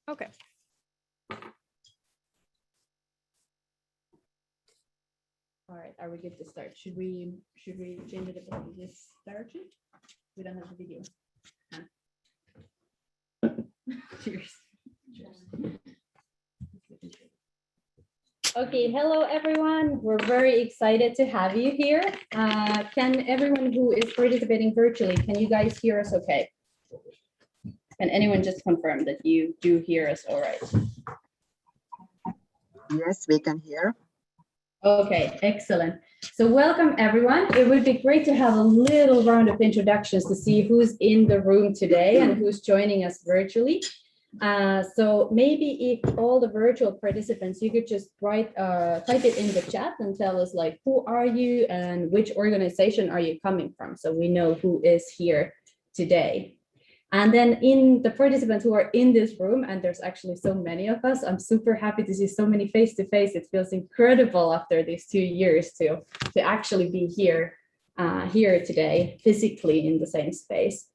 Okay. All right, are we good to start? Should we change it before we just start it? We don't have the video. Huh? Cheers. Okay, hello everyone. We're very excited to have you here. Can everyone who is participating virtually, can you guys hear us okay? Can anyone just confirm that you do hear us all right? Yes, we can hear. Okay, excellent. So welcome everyone. It would be great to have a little round of introductions to see who's in the room today and who's joining us virtually. So maybe if all the virtual participants, you could just type it in the chat and tell us like, who are you and which organization are you coming from? So we know who is here today. And then in the participants who are in this room, and there's actually so many of us, I'm super happy to see so many face-to-face. It feels incredible after these 2 years to actually be here today, physically in the same space.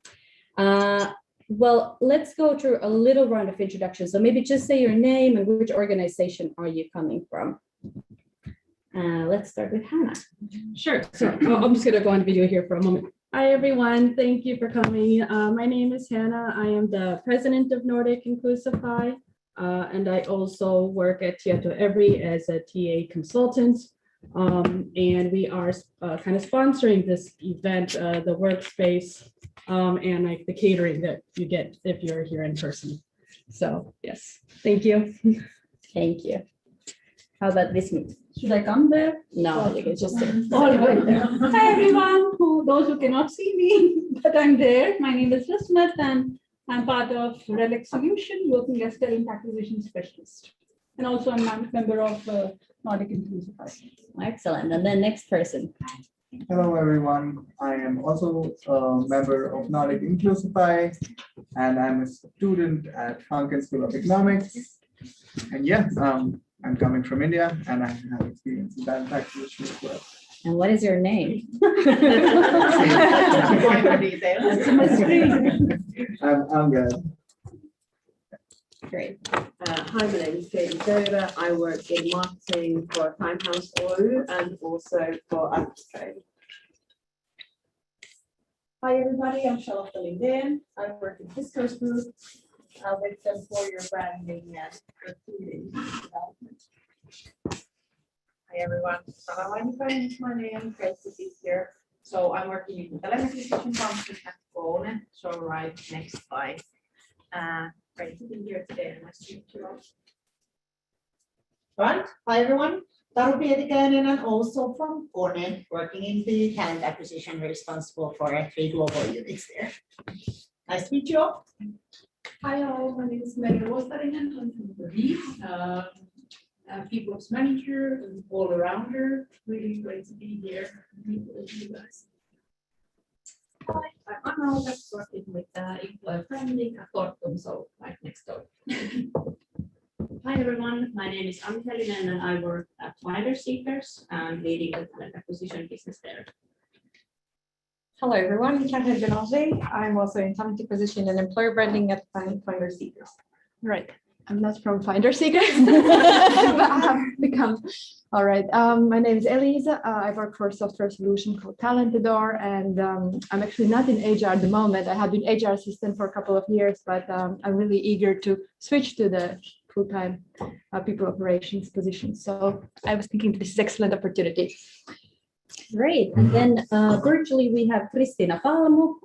Well, let's go through a little round of introductions. So maybe just say your name and which organization are you coming from? Let's start with Hannah. Sure. So I'm just going to go on video here for a moment. Hi, everyone. Thank you for coming. My name is Hannah. I am the president of Nordic Inclusify, and I also work at Tieto Every as a TA consultant. And we are kind of sponsoring this event, the workspace, and like the catering that you get if you're here in person. So yes, thank you. Thank you. How about Vismut? Should I come there? No, you can just sit All right right. there. Hi everyone, those who cannot see me, but I'm there. My name is Vismut and I'm part of Relic Solution, working as talent acquisition specialist. And also I'm a member of Nordic Inclusify. Excellent. And then next person. Hello everyone, I am also a member of Nordic Inclusify and I'm a student at Funkin School of Economics. And yes, I'm coming from India and I have experience in talent acquisition as well. And what is your name? I'm good. Great. Hi, my name is Katie Dover. I work in marketing for Timehouse Oil and also for Trade. Hi, everybody. I'm Charlotte Lindén. I work in Fisco's group with employer branding and recruiting development. Hi, everyone. Hello, is my name. Great to be here. So I'm working in the talent acquisition function at Kone, so right next by. Great to be here today and nice to meet you all. Right. Hi, everyone. Taru Pietikäinen and also from Kone, working in the talent acquisition, responsible for 3 global units there. Nice to meet you all. Hi, all. My name is Megan Rosarinen. I'm from Berlin. People's manager and all arounder. Really great to be here and meet with you guys. Hi, I'm Anna. I'm working with employer branding at Fortum, so right next door. Hi everyone, my name is Anni Helinen and I work at Finder Seekers and leading the talent acquisition business there. Hello everyone, I'm Catherine Benanger. I'm also in talent acquisition and employer branding at Finder Seekers. Right. I'm not from Finder Seekers, but I have become. All right. My name is Elisa. I work for a software solution called Talentador, and I'm actually not in HR at the moment. I have been HR assistant for a couple of years, but I'm really eager to switch to the full-time people operations position. So I was thinking this is an excellent opportunity. Great. And then virtually we have Kristiina Palmu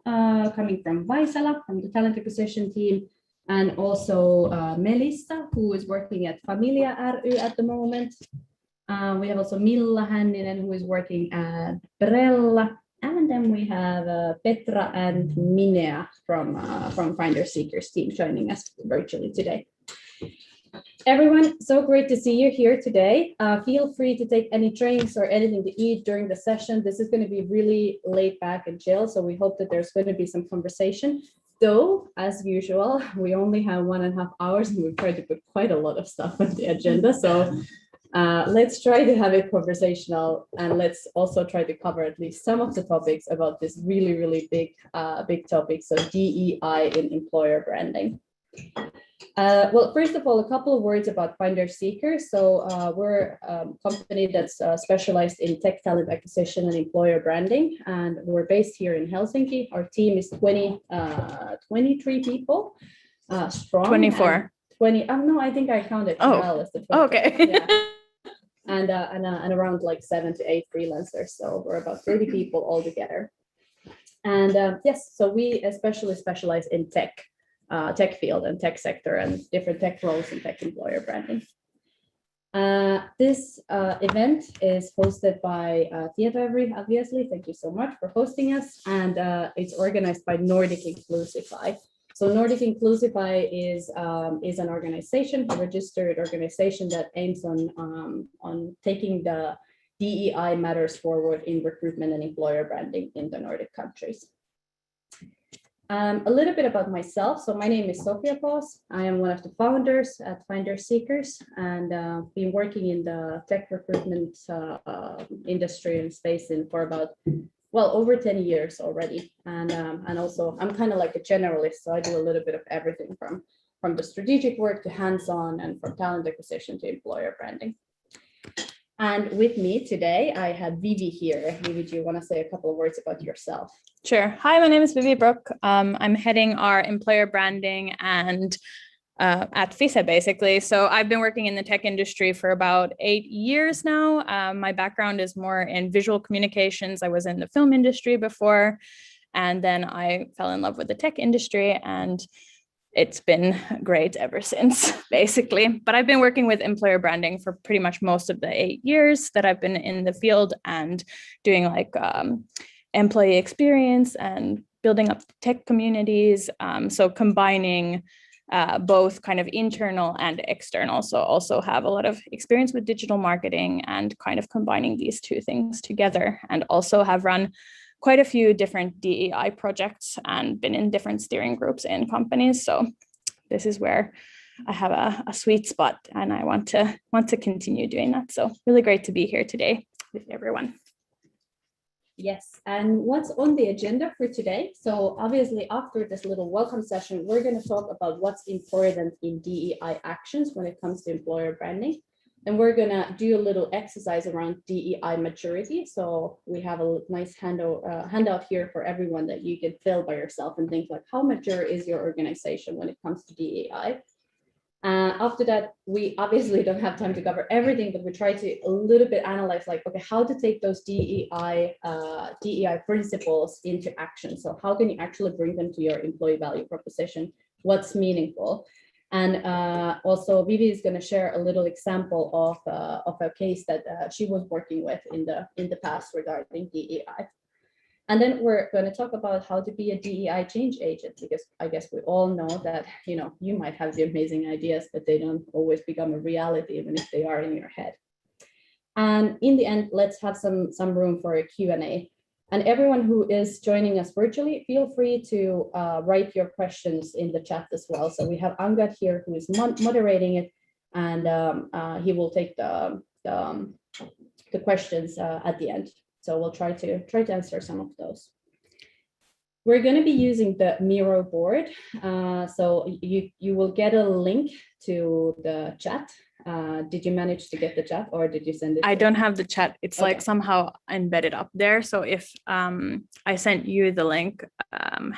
coming from Vaisala, from the talent acquisition team, and also Melissa, who is working at Familia ry at the moment. We have also Milla Hänninen, who is working at Brella. And then we have Petra and Minea from Finder Seekers team joining us virtually today. Everyone, so great to see you here today. Feel free to take any drinks or anything to eat during the session. This is going to be really laid back and chill, so we hope that there's going to be some conversation. Though, as usual, we only have 1.5 hours and we've tried to put quite a lot of stuff on the agenda. So let's try to have it conversational, and let's also try to cover at least some of the topics about this really, really big topic. So DEI in employer branding. Well, first of all, a couple of words about Finder Seekers. So we're a company that's specialized in tech talent acquisition and employer branding, and we're based here in Helsinki. Our team is 23 people strong. 24. 20. Oh no, I think I counted. Oh. Well as the 24. Oh, okay. Yeah. And around like 7 to 8 freelancers. So we're about 30 people all together. And yes, so we especially specialize in tech field and tech sector and different tech roles and tech employer branding. This event is hosted by Tietoevry, obviously. Thank you so much for hosting us. And it's organized by Nordic Inclusify. So Nordic Inclusify is an organization, a registered organization that aims on taking the DEI matters forward in recruitment and employer branding in the Nordic countries. A little bit about myself. So my name is Sofia Paus. I am one of the founders at Finder Seekers and been working in the tech recruitment industry and space for about, well, over 10 years already. And also I'm kind of like a generalist. So I do a little bit of everything from the strategic work to hands-on and from talent acquisition to employer branding. And with me today, I have Vivi here. Vivi, do you want to say a couple of words about yourself? Sure. Hi, my name is Vivi Brook. I'm heading our employer branding and at FISA, basically. So I've been working in the tech industry for about 8 years now. My background is more in visual communications. I was in the film industry before, and then I fell in love with the tech industry, and it's been great ever since, basically. But I've been working with employer branding for pretty much most of the 8 years that I've been in the field and doing like employee experience and building up tech communities. So combining both kind of internal and external. So also have a lot of experience with digital marketing and kind of combining these two things together, and also have run quite a few different DEI projects and been in different steering groups in companies. So this is where I have a sweet spot, and I want to continue doing that. So really great to be here today with everyone. Yes, and what's on the agenda for today? So obviously after this little welcome session, we're going to talk about what's important in DEI actions when it comes to employer branding. And we're going to do a little exercise around DEI maturity. So we have a nice handout here for everyone that you can fill by yourself and think like, how mature is your organization when it comes to DEI? After that, we obviously don't have time to cover everything, but we try to a little bit analyze like, okay, how to take those DEI principles into action. So how can you actually bring them to your employee value proposition? What's meaningful? And also Vivi is going to share a little example of a case that she was working with in the past regarding DEI. And then we're going to talk about how to be a DEI change agent, because I guess we all know that, you might have the amazing ideas, but they don't always become a reality, even if they are in your head. And in the end, let's have some room for a Q&A. And everyone who is joining us virtually, feel free to write your questions in the chat as well. So we have Angad here who is moderating it, and he will take the questions at the end. So we'll try to answer some of those. We're going to be using the Miro board. So you will get a link to the chat. Did you manage to get the chat, or did you send it? I don't have the chat. It's Okay. like somehow embedded up there. So if I sent you the link,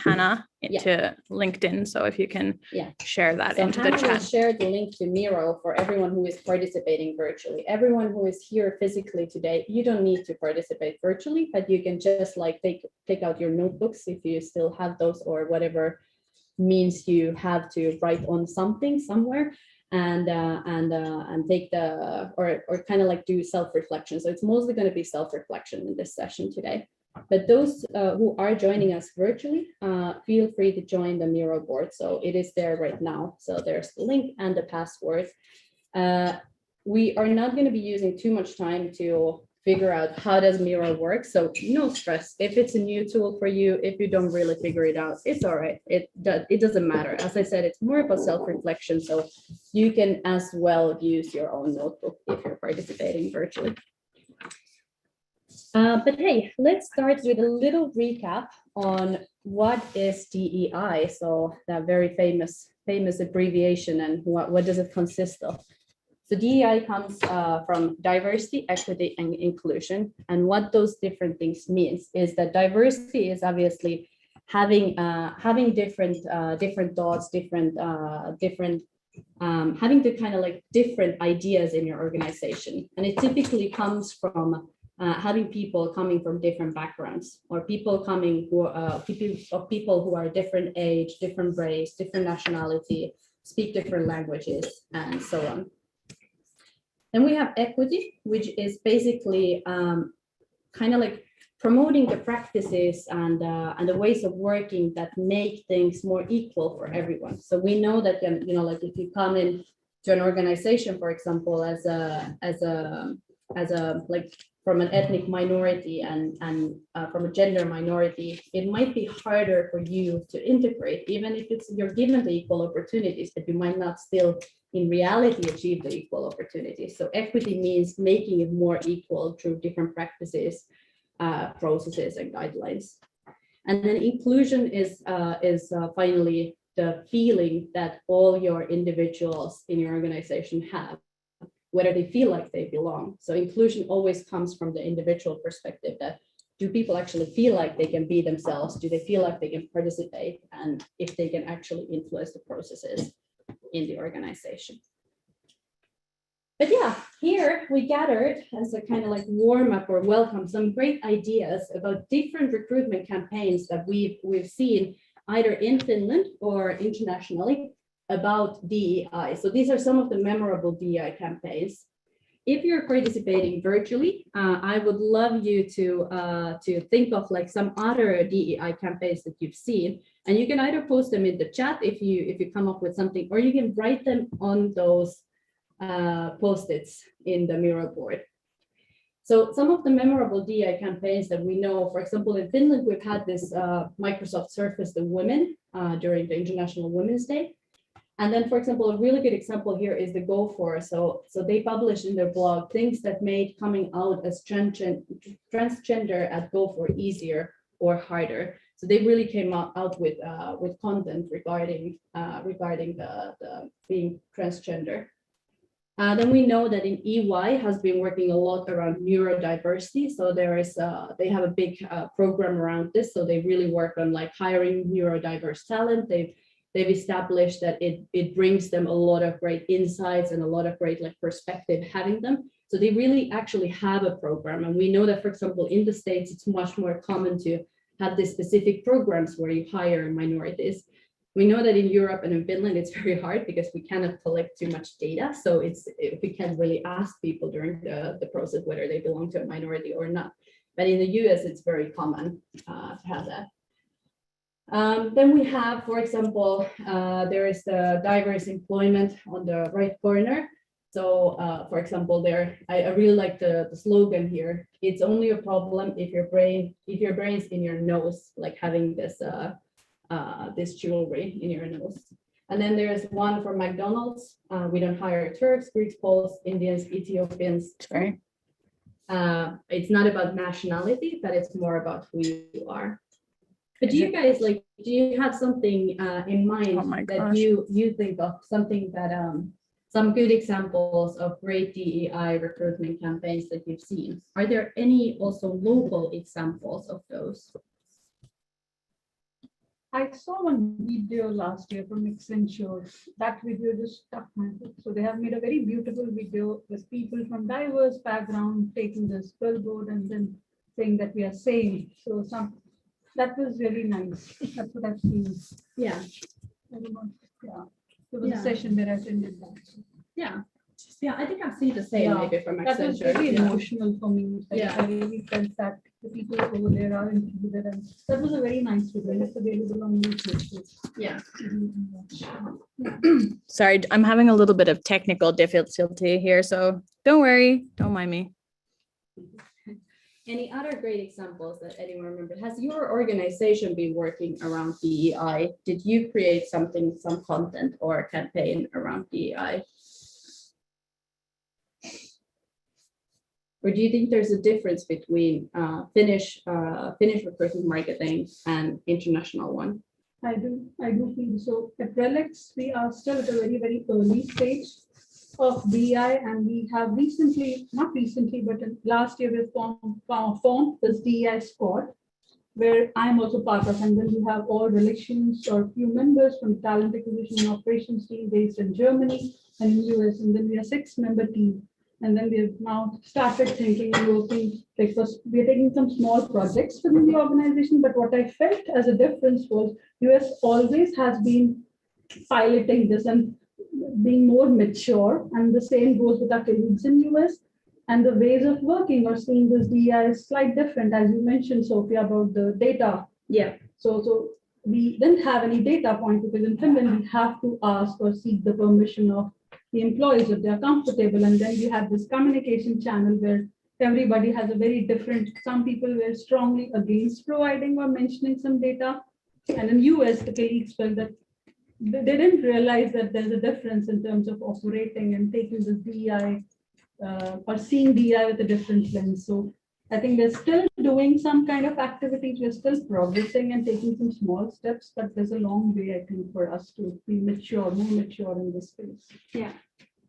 Hannah, into LinkedIn. So if you can share that So into Hannah the will chat. share the link to Miro for everyone who is participating virtually. Everyone who is here physically today, you don't need to participate virtually, but you can just like take out your notebooks if you still have those, or whatever means you have to write on something somewhere, and take or kind of like do self-reflection. So it's mostly going to be self-reflection in this session today. But those who are joining us virtually, feel free to join the Miro board. So it is there right now. So there's the link and the password. We are not going to be using too much time to figure out how does Miro work. So no stress. If it's a new tool for you, if you don't really figure it out, it's all right. It doesn't matter. As I said, it's more about self-reflection. So you can as well use your own notebook if you're participating virtually. But hey, let's start with a little recap on what is DEI. So that very famous famous abbreviation and what does it consist of? So DEI comes from diversity, equity, and inclusion. And what those different things means is that diversity is obviously having different thoughts, having the kind of like different ideas in your organization. And it typically comes from having people coming from different backgrounds, or people who are different age, different race, different nationality, speak different languages, and so on. Then we have equity, which is basically kind of like promoting the practices and the ways of working that make things more equal for everyone. So we know that, like if you come in to an organization, for example, as a like from an ethnic minority and from a gender minority, it might be harder for you to integrate, even if you're given the equal opportunities, that you might not still in reality achieve the equal opportunities. So equity means making it more equal through different practices, processes, and guidelines. And then inclusion is finally the feeling that all your individuals in your organization have, whether they feel like they belong. So inclusion always comes from the individual perspective, that do people actually feel like they can be themselves? Do they feel like they can participate? And if they can actually influence the processes in the organization. But yeah, here we gathered as a kind of like warm up or welcome some great ideas about different recruitment campaigns that we've seen either in Finland or internationally about DEI. So these are some of the memorable DEI campaigns. If you're participating virtually, I would love you to think of like some other DEI campaigns that you've seen, and you can either post them in the chat if you come up with something, or you can write them on those post-its in the mural board. So some of the memorable DEI campaigns that we know, for example, in Finland, we've had this Microsoft Surface the Women during the International Women's Day. And then, for example, a really good example here is the Go For. So they published in their blog things that made coming out as transgender at Go For easier or harder. So they really came out with content regarding the being transgender. Then we know that in EY has been working a lot around neurodiversity. So they have a big program around this. So they really work on like hiring neurodiverse talent. They've established that it brings them a lot of great insights and a lot of great like perspective having them. So they really actually have a program. And we know that, for example, in the States, it's much more common to have these specific programs where you hire minorities. We know that in Europe and in Finland, it's very hard because we cannot collect too much data. So we can't really ask people during the process whether they belong to a minority or not. But in the US, it's very common to have that. Then we have, for example, there is the diverse employment on the right corner. So, for example, I really like the slogan here. It's only a problem if your brain's in your nose, like having this this jewelry in your nose. And then there's one for McDonald's. We don't hire Turks, Greeks, Poles, Indians, Ethiopians. Sorry. It's not about nationality, but it's more about who you are. But do you have something in mind that you think of, something that some good examples of great DEI recruitment campaigns that you've seen? Are there any also local examples of those? I saw one video last year from Accenture. That video just stuck my head. So they have made a very beautiful video with people from diverse backgrounds taking this billboard and then saying that we are same. So that was really nice. That's what I've seen. Yeah. Yeah. There was a session where I attended that. Yeah. Yeah, I think I've seen the same maybe from Accenture. That was very emotional for me. Yeah. I really felt that the people over there are included, and that was a very nice video. It's available on YouTube. Yeah. Sorry, I'm having a little bit of technical difficulty here, so don't worry, don't mind me. Any other great examples that anyone remembers? Has your organization been working around DEI? Did you create some content or campaign around DEI? Or do you think there's a difference between Finnish recruitment marketing and international one? I do feel so. At Relics, we are still at a very, very early stage of DEI, and we have recently, not recently, but last year we formed this DEI squad, where I'm also part of, and then we have all relations or few members from talent acquisition and operations team based in Germany and in US, and then we are 6-member team. And then we have now started thinking and working, because we're taking some small projects within the organization, but what I felt as a difference was US always has been piloting this and being more mature, and the same goes with our colleagues in US. And the ways of working or seeing this DEI is slightly different, as you mentioned, Sophia, about the data. Yeah. So we didn't have any data point, because in Finland, we have to ask or seek the permission of the employees if they're comfortable. And then we have this communication channel where everybody has a very different, some people were strongly against providing or mentioning some data. And in US, the colleagues felt that they didn't realize that there's a difference in terms of operating and taking this DEI or seeing DEI with a different lens. So I think we're still doing some kind of activities. We're still progressing and taking some small steps, but there's a long way, I think, for us to be mature, more mature in this space. Yeah,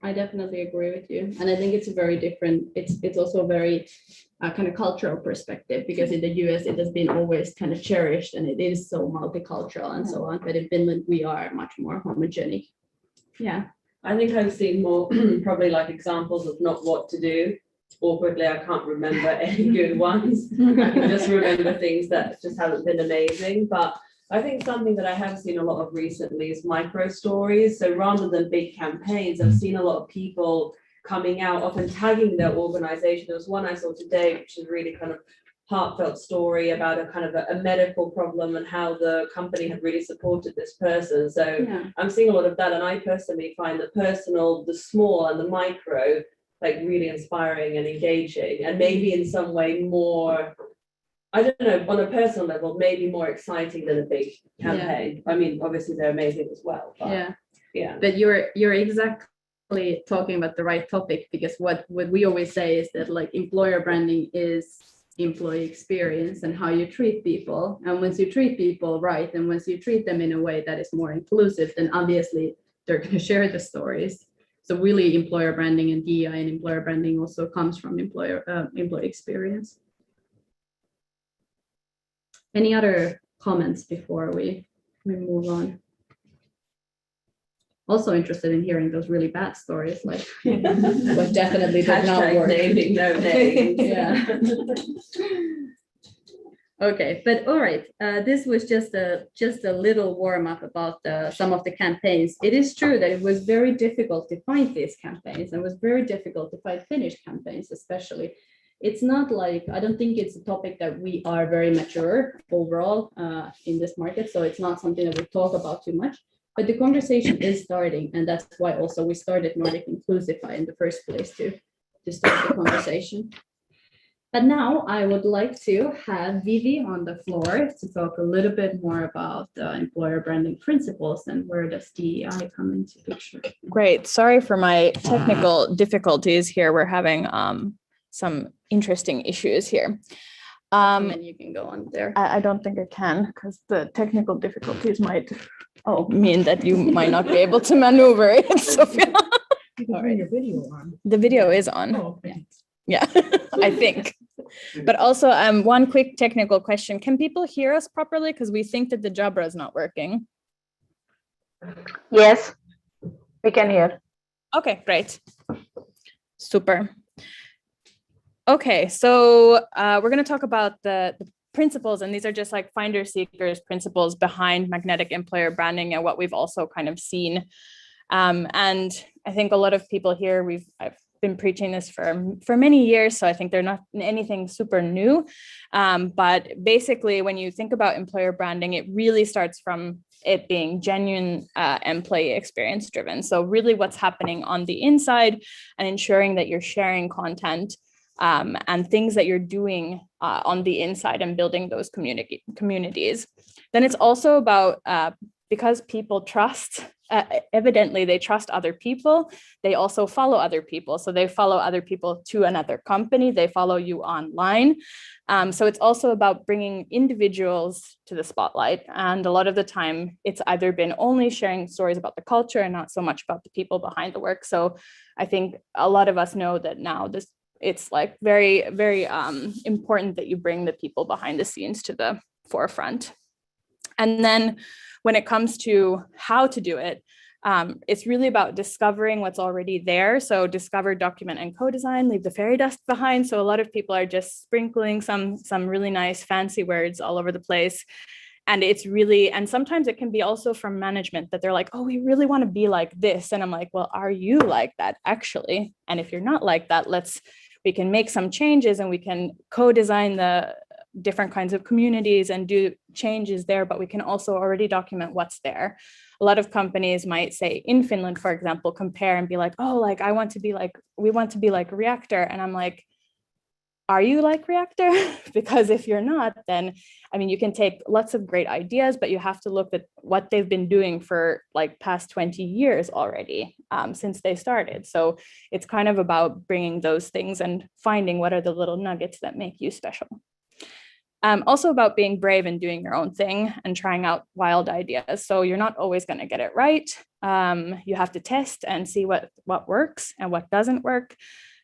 I definitely agree with you. And I think it's a very different, it's also a very kind of cultural perspective, because in the US, it has been always kind of cherished and it is so multicultural and so on. But in Finland, we are much more homogenic. Yeah. I think I've seen more probably like examples of not what to do. Awkwardly, I can't remember any good ones. I can just remember things that just haven't been amazing. But I think something that I have seen a lot of recently is micro stories. So rather than big campaigns, I've seen a lot of people coming out, often tagging their organization. There was one I saw today, which is really kind of heartfelt story about a kind of a medical problem and how the company had really supported this person. So Yeah. I'm seeing a lot of that, and I personally find the personal, the small and the micro, like really inspiring and engaging, and maybe in some way more, I don't know, on a personal level, maybe more exciting than a big campaign. I mean, obviously they're amazing as well. But yeah. But you're exactly talking about the right topic, because what we always say is that like employer branding is employee experience and how you treat people. And once you treat people right, and once you treat them in a way that is more inclusive, then obviously they're going to share the stories. So really employer branding and DEI and employer branding also comes from employee experience. Any other comments before we move on? Also interested in hearing those really bad stories, like what definitely did not work. Naming no names. Yeah. Okay, but all right. This was just a little warm up about some of the campaigns. It is true that it was very difficult to find these campaigns, and it was very difficult to find Finnish campaigns, especially. It's not like, I don't think it's a topic that we are very mature overall in this market, so it's not something that we talk about too much. But the conversation is starting, and that's why also we started Nordic Inclusify in the first place, to start the conversation. But now I would like to have Vivi on the floor to talk a little bit more about the employer branding principles and where does DEI come into picture. Great. Sorry for my technical difficulties here. We're having some interesting issues here. And you can go on there. I don't think I can, because the technical difficulties might mean that you might not be able to maneuver it, Sophia. You can turn your video on. The video is on. Oh, okay. Yeah, I think. But also, one quick technical question. Can people hear us properly? Because we think that the Jabra is not working. Yes, we can hear. Okay, great. Super. Okay, so we're going to talk about the principles, and these are just like finder seekers principles behind magnetic employer branding and what we've also kind of seen. And I think a lot of people here, I've been preaching this for many years, so I think they're not anything super new. But basically, when you think about employer branding, it really starts from it being genuine employee experience driven. So really what's happening on the inside, and ensuring that you're sharing content and things that you're doing on the inside and building those communities. Then it's also about, because people trust evidently they trust other people. They also follow other people. So they follow other people to another company. They follow you online. So it's also about bringing individuals to the spotlight. And a lot of the time it's either been only sharing stories about the culture and not so much about the people behind the work. So I think a lot of us know that now it's like very, very important that you bring the people behind the scenes to the forefront. And then when it comes to how to do it, it's really about discovering what's already there. So discover, document, and co-design, leave the fairy dust behind. So a lot of people are just sprinkling some really nice fancy words all over the place. And it's really, and sometimes it can be also from management that they're like, oh, we really want to be like this. And I'm like, well, are you like that actually? And if you're not like that, we can make some changes and we can co-design the different kinds of communities and do changes there, but we can also already document what's there. A lot of companies might say in Finland, for example, compare and be like, oh, like we want to be like Reactor. And I'm like, are you like Reactor? Because if you're not, then, I mean, you can take lots of great ideas, but you have to look at what they've been doing for like past 20 years already since they started. So it's kind of about bringing those things and finding what are the little nuggets that make you special. Also about being brave and doing your own thing and trying out wild ideas. So you're not always going to get it right. You have to test and see what works and what doesn't work.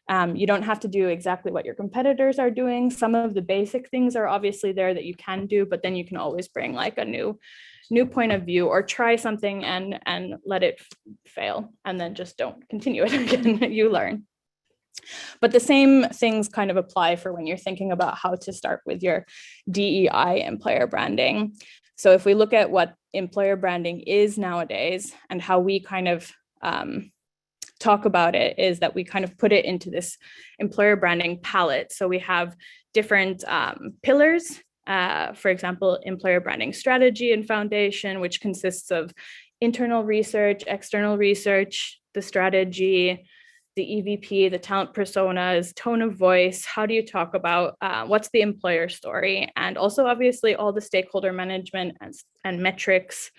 You don't have to do exactly what your competitors are doing. Some of the basic things are obviously there that you can do, but then you can always bring like a new point of view or try something and let it fail and then just don't continue it again. You learn. But the same things kind of apply for when you're thinking about how to start with your DEI employer branding. So if we look at what employer branding is nowadays and how we kind of talk about it, is that we kind of put it into this employer branding palette. So we have different pillars, for example, employer branding strategy and foundation, which consists of internal research, external research, the strategy, the EVP, the talent personas, tone of voice, how do you talk about what's the employer story, and also obviously all the stakeholder management and metrics.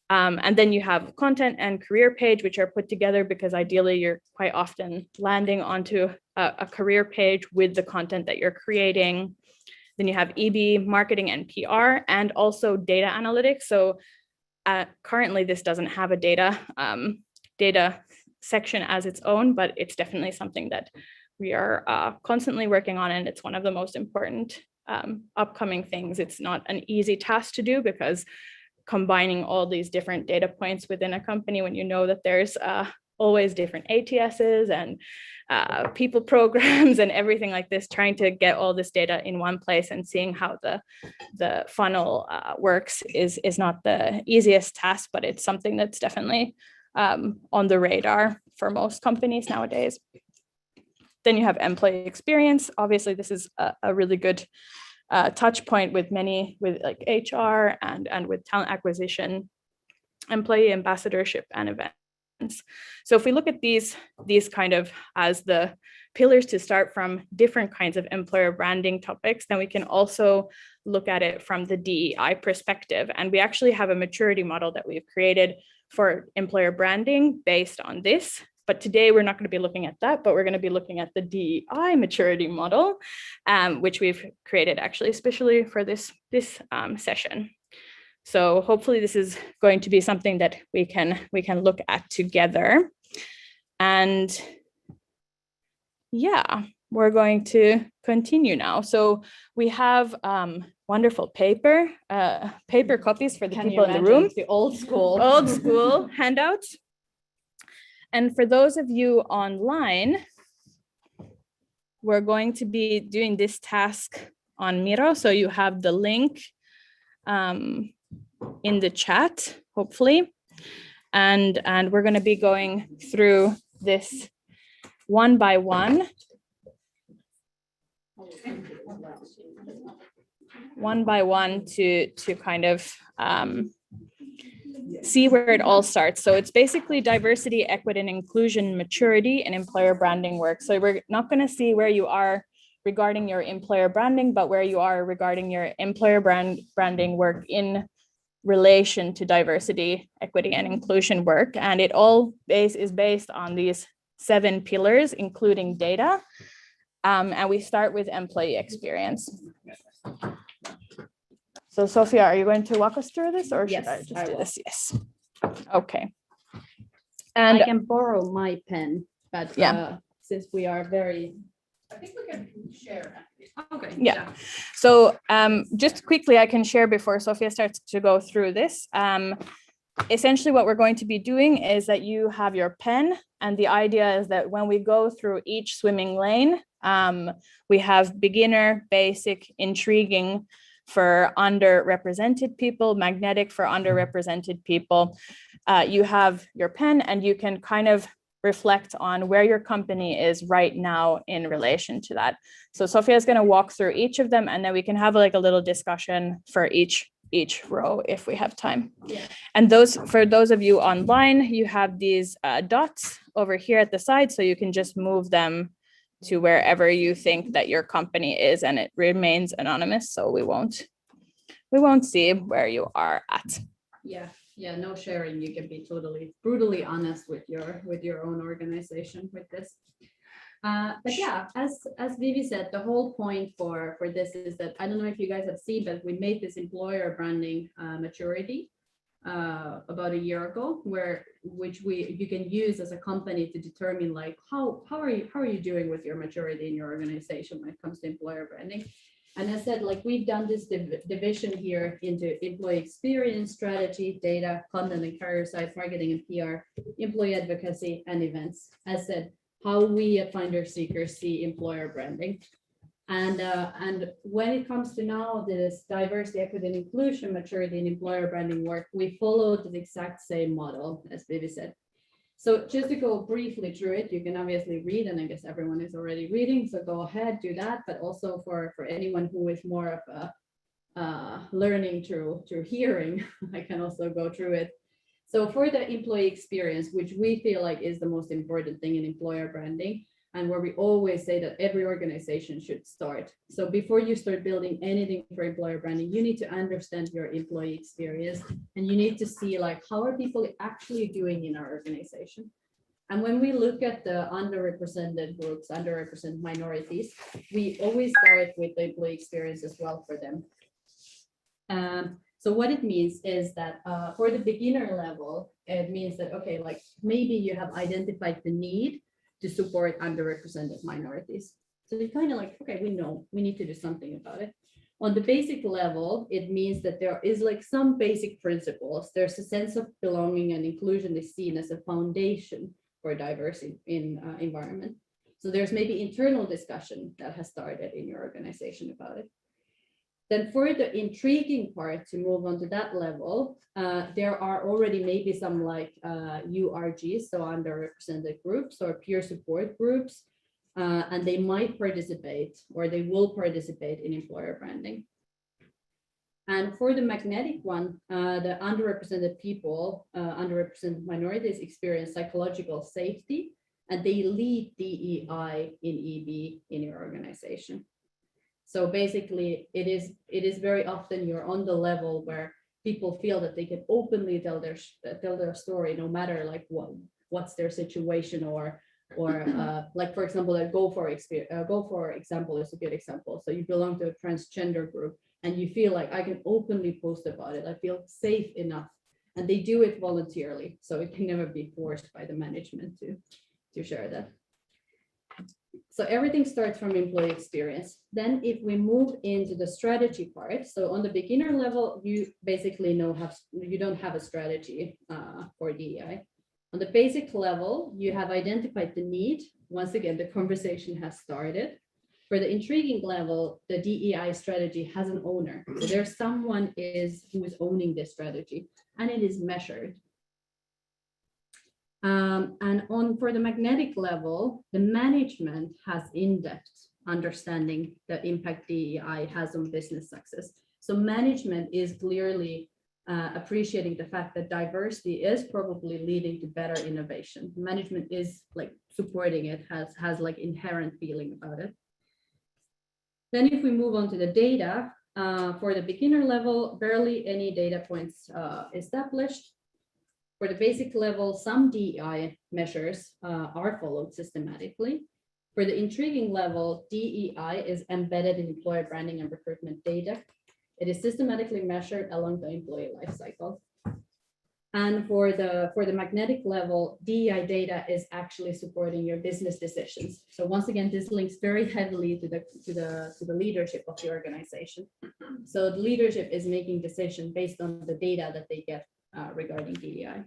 And then you have content and career page, which are put together because ideally you're quite often landing onto a career page with the content that you're creating. Then you have EB, marketing and PR, and also data analytics. So currently this doesn't have a data section as its own, but it's definitely something that we are constantly working on, and it's one of the most important upcoming things. It's not an easy task to do because combining all these different data points within a company, when you know that there's always different ATSs and people programs and everything like this, trying to get all this data in one place and seeing how the funnel works is not the easiest task, but it's something that's definitely on the radar for most companies nowadays. Then you have employee experience. Obviously, this is a really good touch point with like HR and with talent acquisition, employee ambassadorship, and events. So if we look at these kind of as the pillars to start from different kinds of employer branding topics, then we can also look at it from the DEI perspective. And we actually have a maturity model that we've created for employer branding based on this. But today we're not going to be looking at that, but we're going to be looking at the DEI maturity model, which we've created actually especially for this session. So hopefully this is going to be something that we can look at together. And yeah, we're going to continue now. So we have wonderful paper copies for the people in the room. The old school handouts. And for those of you online, we're going to be doing this task on Miro. So you have the link in the chat, hopefully. And we're going to be going through this one by one. To kind of see where it all starts. So it's basically diversity, equity, and inclusion maturity in employer branding work. So we're not going to see where you are regarding your employer branding, but where you are regarding your employer branding work in relation to diversity, equity, and inclusion work. And it all is based on these 7 pillars, including data. And we start with employee experience. So Sophia, are you going to walk us through this, or should I Yes, just I do will. this? Yes. Okay. And I can borrow my pen, but Yeah. Since we are very, I think we can share. okay. Yeah. So just quickly, I can share before Sophia starts to go through this. Essentially, what we're going to be doing is that you have your pen, and the idea is that when we go through each swimming lane, we have beginner, basic, intriguing for underrepresented people, magnetic for underrepresented people. You have your pen, and you can kind of reflect on where your company is right now in relation to that. So Sophia is going to walk through each of them, and then we can have like a little discussion for each row if we have time. Yeah. And for those of you online, you have these dots over here at the side, so you can just move them to wherever you think that your company is, and it remains anonymous, so we won't see where you are at. Yeah, no sharing. You can be totally brutally honest with your own organization with this. But yeah, as Vivi said, the whole point for this is that, I don't know if you guys have seen, but we made this employer branding maturity about a year ago, which you can use as a company to determine like how are you doing with your maturity in your organization when it comes to employer branding. And I said, like, we've done this division here into employee experience, strategy, data, content and career site, marketing and PR, employee advocacy, and events. As said, how we at Finder Seekers see employer branding. And when it comes to now this diversity, equity, and inclusion, maturity, and employer branding work, we followed the exact same model as Vivi said. So just to go briefly through it, you can obviously read, and I guess everyone is already reading, so go ahead, do that. But also for anyone who is more of a learning through hearing, I can also go through it. So for the employee experience, which we feel like is the most important thing in employer branding, and where we always say that every organization should start. So before you start building anything for employer branding, you need to understand your employee experience, and you need to see like, how are people actually doing in our organization? And when we look at the underrepresented groups, underrepresented minorities, we always start with the employee experience as well for them. So what it means is that for the beginner level, it means that, okay, like maybe you have identified the need to support underrepresented minorities. So you're kind of like, okay, we know we need to do something about it. On the basic level, it means that there is like some basic principles. There's a sense of belonging, and inclusion is seen as a foundation for diversity in environment. So there's maybe internal discussion that has started in your organization about it. Then for the intriguing part, to move on to that level, there are already maybe some like URGs, so underrepresented groups or peer support groups, and they might participate, or they will participate in employer branding. And for the magnetic one, the underrepresented people, underrepresented minorities experience psychological safety, and they lead DEI in EB in your organization. So basically, it is very often you're on the level where people feel that they can openly tell their story, no matter like what's their situation, or like, for example, that go for example is a good example. So you belong to a transgender group, and you feel like, I can openly post about it. I feel safe enough, and they do it voluntarily. So it can never be forced by the management to share that. So everything starts from employee experience. Then if we move into the strategy part, so on the beginner level, you basically you don't have a strategy for DEI. On the basic level, you have identified the need. Once again, the conversation has started. For the intriguing level, the DEI strategy has an owner. So there's someone who is owning this strategy, and it is measured. And for the magnetic level, the management has in-depth understanding the impact DEI has on business success. So management is clearly appreciating the fact that diversity is probably leading to better innovation. Management is like supporting it, has like inherent feeling about it. Then if we move on to the data, For the beginner level, barely any data points established. For the basic level, some DEI measures are followed systematically. For the intriguing level, DEI is embedded in employer branding and recruitment data. It is systematically measured along the employee life cycle. And for the magnetic level, DEI data is actually supporting your business decisions. So once again, this links very heavily to the leadership of the organization. So the leadership is making decisions based on the data that they get regarding DEI.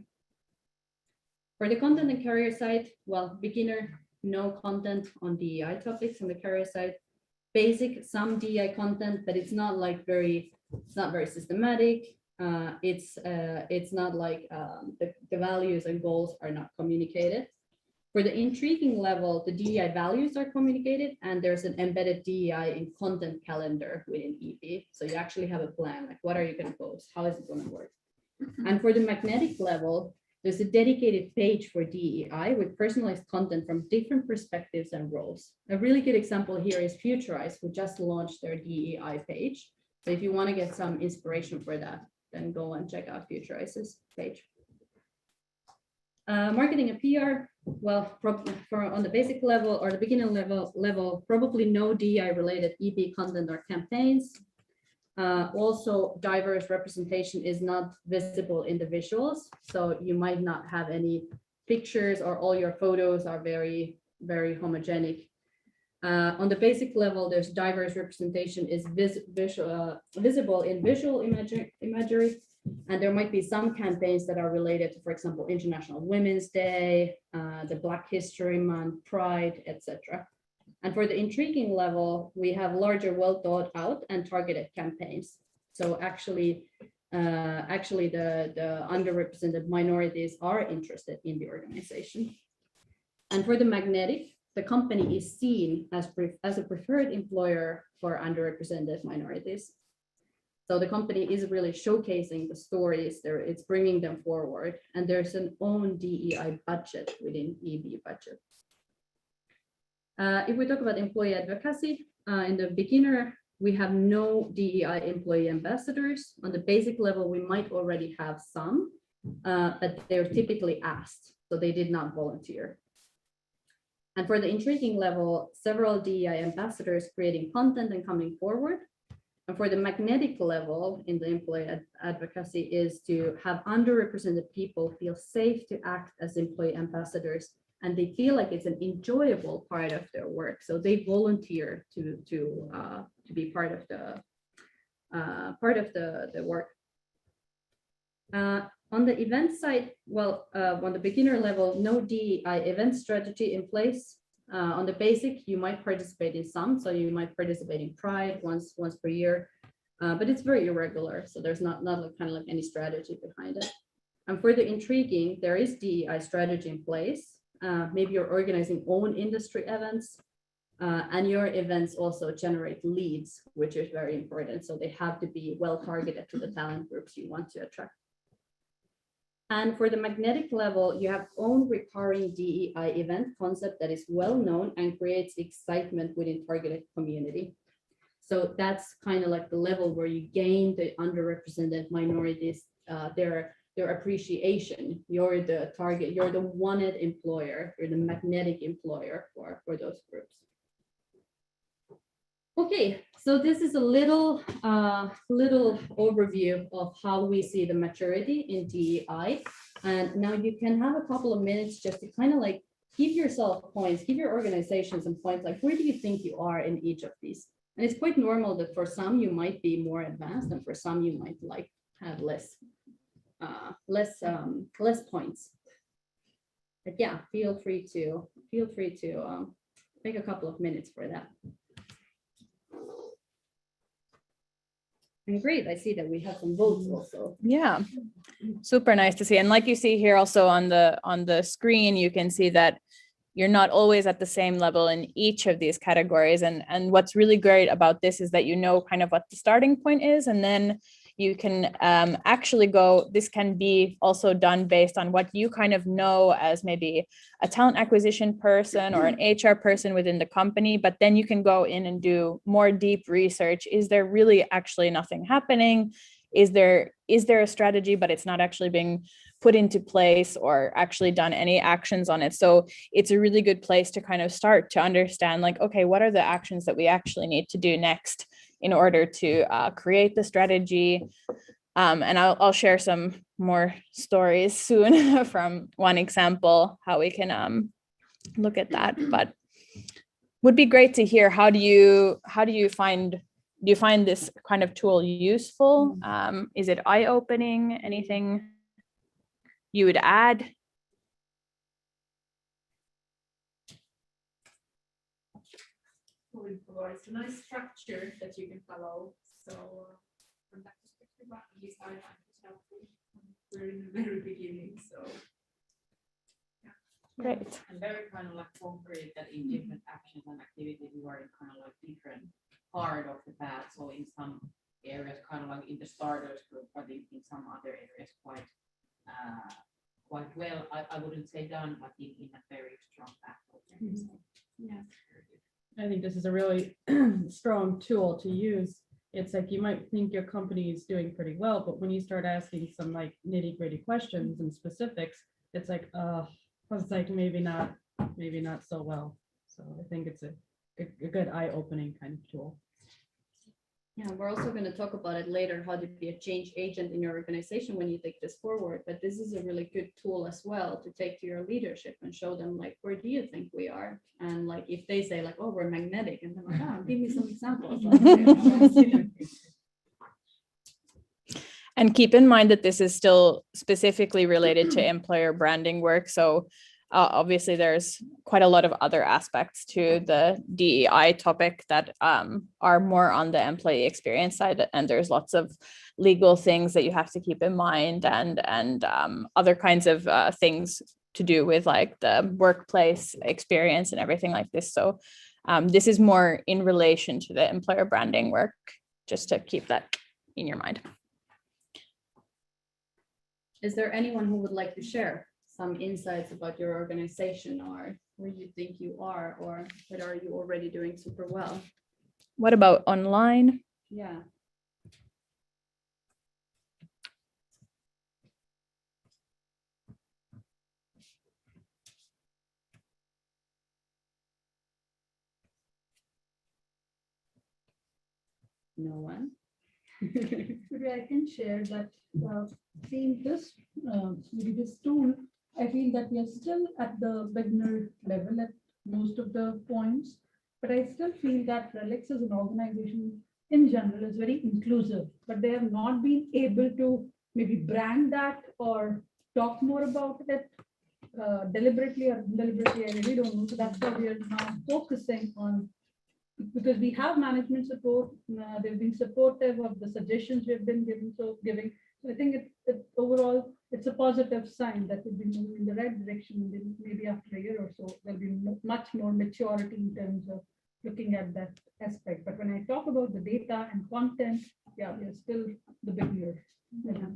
For the content and career side, well, beginner, no content on DEI topics on the career side. Basic, some DEI content, but it's not like it's not very systematic. It's not like the values and goals are not communicated. For the intriguing level, the DEI values are communicated, and there's an embedded DEI in content calendar within EP. So you actually have a plan, like what are you going to post? How is it going to work? And for the magnetic level, there's a dedicated page for DEI with personalized content from different perspectives and roles. A really good example here is Futurize, who just launched their DEI page. So if you want to get some inspiration for that, then go and check out Futurize's page. Marketing and PR, well, on the basic level or the beginner level, probably no DEI related EP content or campaigns. Also, diverse representation is not visible in the visuals. So you might not have any pictures or all your photos are very, very homogenic. On the basic level, there's diverse representation is visible in visual imagery. And there might be some campaigns that are related to, for example, International Women's Day, the Black History Month, Pride, etc. And for the intriguing level, we have larger, well thought out and targeted campaigns. So actually the underrepresented minorities are interested in the organization. And for the magnetic, the company is seen as a preferred employer for underrepresented minorities. So the company is really showcasing the stories there, it's bringing them forward, and there's an own DEI budget within EB budget. If we talk about employee advocacy, in the beginner, we have no DEI employee ambassadors. On the basic level, we might already have some, but they're typically asked, so they did not volunteer. And for the intriguing level, several DEI ambassadors creating content and coming forward. And for the magnetic level in the employee advocacy is to have underrepresented people feel safe to act as employee ambassadors, and they feel like it's an enjoyable part of their work. So they volunteer to be part of the work. On the event side, well, on the beginner level, no DEI event strategy in place. On the basic, you might participate in some, so you might participate in Pride once per year, but it's very irregular, so there's not like, kind of like any strategy behind it. And for the intriguing, there is DEI strategy in place. Maybe you're organizing own industry events, and your events also generate leads, which is very important. So they have to be well targeted to the talent groups you want to attract. And for the magnetic level, you have own recurring DEI event concept that is well known and creates excitement within targeted community. So that's kind of like the level where you gain the underrepresented minorities, their appreciation. You're the target, you're the wanted employer, you're the magnetic employer for those groups. Okay, so this is a little overview of how we see the maturity in DEI. And now you can have a couple of minutes just to kind of like give yourself points, give your organization some points, like where do you think you are in each of these? And it's quite normal that for some you might be more advanced, and for some you might like have less points. But yeah, feel free to take a couple of minutes for that. And great, I see that we have some votes also. Yeah, super nice to see. And like you see here also on the screen, you can see that you're not always at the same level in each of these categories. And what's really great about this is that you know kind of what the starting point is, and then you can actually go, this can be also done based on what you kind of know as maybe a talent acquisition person or an HR person within the company, but then you can go in and do more deep research. Is there really actually nothing happening? Is there a strategy, but it's not actually being put into place or actually done any actions on it? So it's a really good place to kind of start to understand, like, okay, what are the actions that we actually need to do next in order to create the strategy? And I'll share some more stories soon from one example, how we can look at that. But would be great to hear, how do you find this kind of tool useful? Is it eye-opening? Anything you would add? Well, it provides a nice structure that you can follow. So from that perspective, at least I find it helpful. We're in the very beginning, so. Great. And very kind of like concrete, that in different actions and activities, you are in kind of like different part of the path. So in some areas, kind of like in the starters group, but in some other areas quite well. I wouldn't say done, but in a very strong path. So, Yeah. I think this is a really strong tool to use. It's like you might think your company is doing pretty well, but when you start asking some like nitty-gritty questions and specifics, it's like, it's like maybe not so well. So I think it's a good eye-opening kind of tool. Yeah, we're also going to talk about it later, how to be a change agent in your organization when you take this forward. But this is a really good tool as well to take to your leadership and show them, like, where do you think we are? And like, if they say like, oh, we're magnetic, and then like, oh, give me some examples. And keep in mind that this is still specifically related to employer branding work. So obviously there's quite a lot of other aspects to the DEI topic that are more on the employee experience side. And there's lots of legal things that you have to keep in mind, and other kinds of things to do with like the workplace experience and everything like this. So this is more in relation to the employer branding work, just to keep that in your mind. Is there anyone who would like to share some insights about your organization, or where you think you are, or what are you already doing super well? What about online? Yeah. No one? Maybe I can share that seeing this this tool, I feel that we are still at the beginner level at most of the points, but I still feel that RELX as an organization in general is very inclusive, but they have not been able to maybe brand that or talk more about it deliberately or indeliberately. I really don't know. So that's why we are now focusing on, because we have management support. They've been supportive of the suggestions we've been giving. So I think it overall, it's a positive sign that we've been moving in the right direction. And then maybe after a year or so, there'll be much more maturity in terms of looking at that aspect. But when I talk about the data and content, yeah, we're still the beginner. Yeah.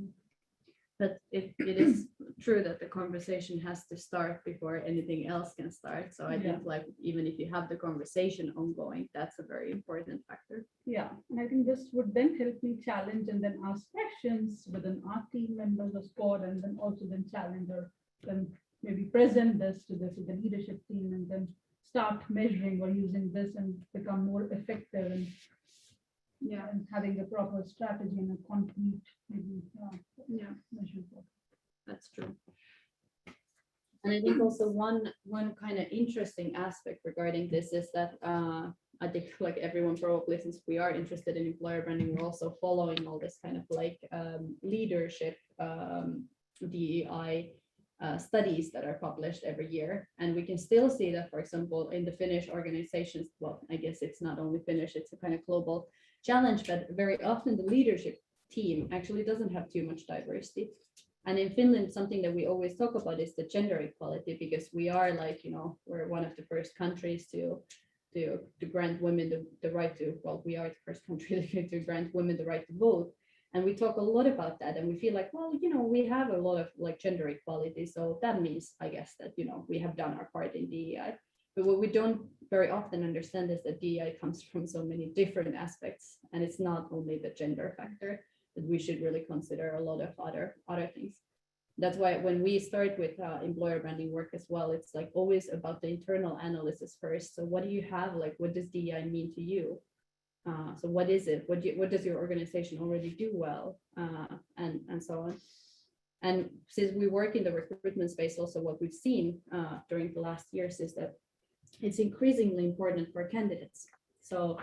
But it is true that the conversation has to start before anything else can start. So I think like, even if you have the conversation ongoing, that's a very important factor. Yeah, and I think this would then help me challenge and then ask questions within our team members or squad, and then also then challenge or then maybe present this to the leadership team, and then start measuring or using this and become more effective and having a proper strategy and a concrete maybe measure. That's true. And I think also one kind of interesting aspect regarding this is that I think like everyone probably, since we are interested in employer branding, we're also following all this kind of like leadership DEI studies that are published every year. And we can still see that, for example, in the Finnish organizations, well, I guess it's not only Finnish, it's a kind of global challenge, but very often the leadership team actually doesn't have too much diversity. And in Finland, something that we always talk about is the gender equality, because we are like, we're one of the first countries to grant women the right to, well, we are the first country to grant women the right to vote. And we talk a lot about that, and we feel like, well, we have a lot of like gender equality, so that means, I guess, that we have done our part in DEI. But what we don't very often understand is that DEI comes from so many different aspects, and it's not only the gender factor, that we should really consider a lot of other things. That's why when we start with employer branding work as well, it's like always about the internal analysis first. So what do you have? Like, what does DEI mean to you? So what is it? What does your organization already do well? And so on. And since we work in the recruitment space, also what we've seen during the last years is that it's increasingly important for candidates. So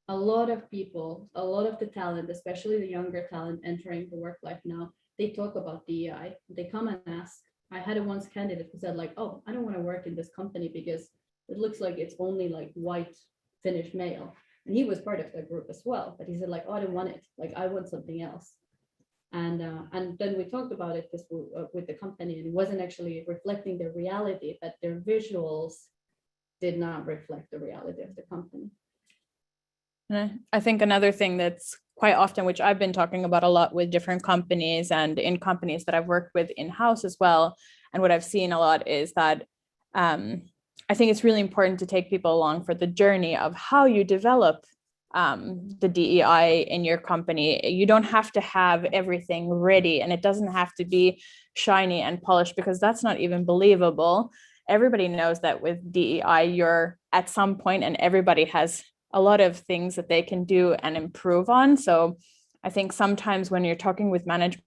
a lot of people, a lot of the talent, especially the younger talent entering the work life now, they talk about DEI. They come and ask. I had a once candidate who said like, oh, I don't want to work in this company because it looks like it's only like white Finnish male. And he was part of that group as well. But he said like, oh, I don't want it. Like, I want something else. And then we talked about it with the company, and it wasn't actually reflecting their reality, but their visuals did not reflect the reality of the company. And I think another thing that's quite often, which I've been talking about a lot with different companies and in companies that I've worked with in-house as well, and what I've seen a lot is that I think it's really important to take people along for the journey of how you develop the DEI in your company. You don't have to have everything ready, and it doesn't have to be shiny and polished, because that's not even believable. Everybody knows that with DEI, you're at some point, and everybody has a lot of things that they can do and improve on. So I think sometimes when you're talking with management,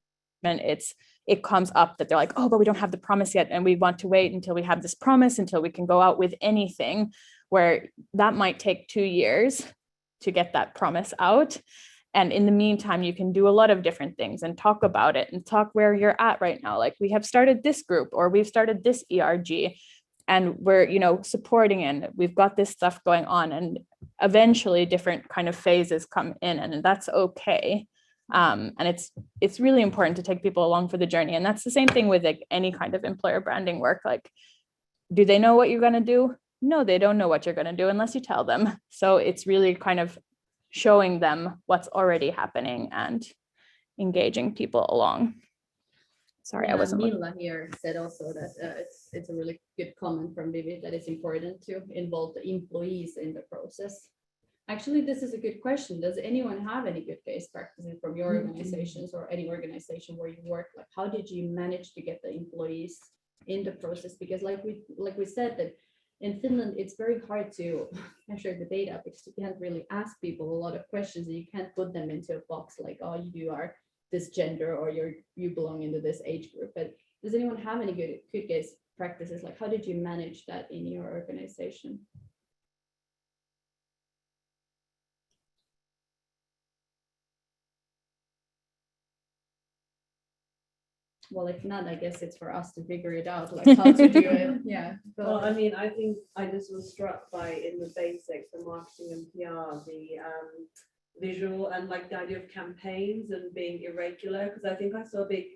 it comes up that they're like, oh, but we don't have the promise yet, and we want to wait until we have this promise, until we can go out with anything, where that might take 2 years to get that promise out. And in the meantime, you can do a lot of different things and talk about it and talk where you're at right now. Like, we have started this group, or we've started this ERG, and we're, supporting, and we've got this stuff going on, and eventually different kind of phases come in, and that's okay. And it's really important to take people along for the journey. And that's the same thing with like any kind of employer branding work. Like, do they know what you're going to do? No, they don't know what you're going to do unless you tell them. So it's really kind of showing them what's already happening and engaging people along. Sorry, I wasn't. Milla here said also that it's a really good comment from Vivi, that it's important to involve the employees in the process. Actually, this is a good question. Does anyone have any good case practices from your organizations or any organization where you work? Like, how did you manage to get the employees in the process? Because like we said, that in Finland, it's very hard to measure the data, because you can't really ask people a lot of questions, and you can't put them into a box like, oh, you are this gender, or you belong into this age group. But does anyone have any good case practices? Like, how did you manage that in your organization? Well, if not, I guess it's for us to figure it out, like how to do it. Yeah. Well, I mean, I think I just was struck by, in the basics, the marketing and PR, the visual, and like the idea of campaigns and being irregular, because I think I saw a big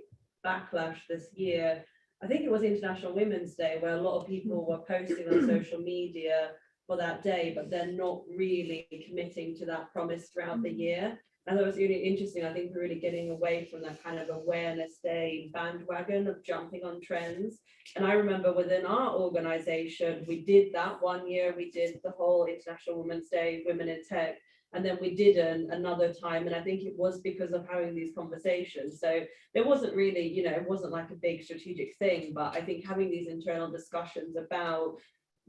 backlash this year. I think it was International Women's Day, where a lot of people were posting on social media for that day, but they're not really committing to that promise throughout the year. And that was really interesting. I think we're really getting away from that kind of awareness day bandwagon of jumping on trends. And I remember within our organization, we did that one year. We did the whole International Women's Day, Women in Tech, and then we didn't another time. And I think it was because of having these conversations. So there wasn't really, it wasn't like a big strategic thing, but I think having these internal discussions about,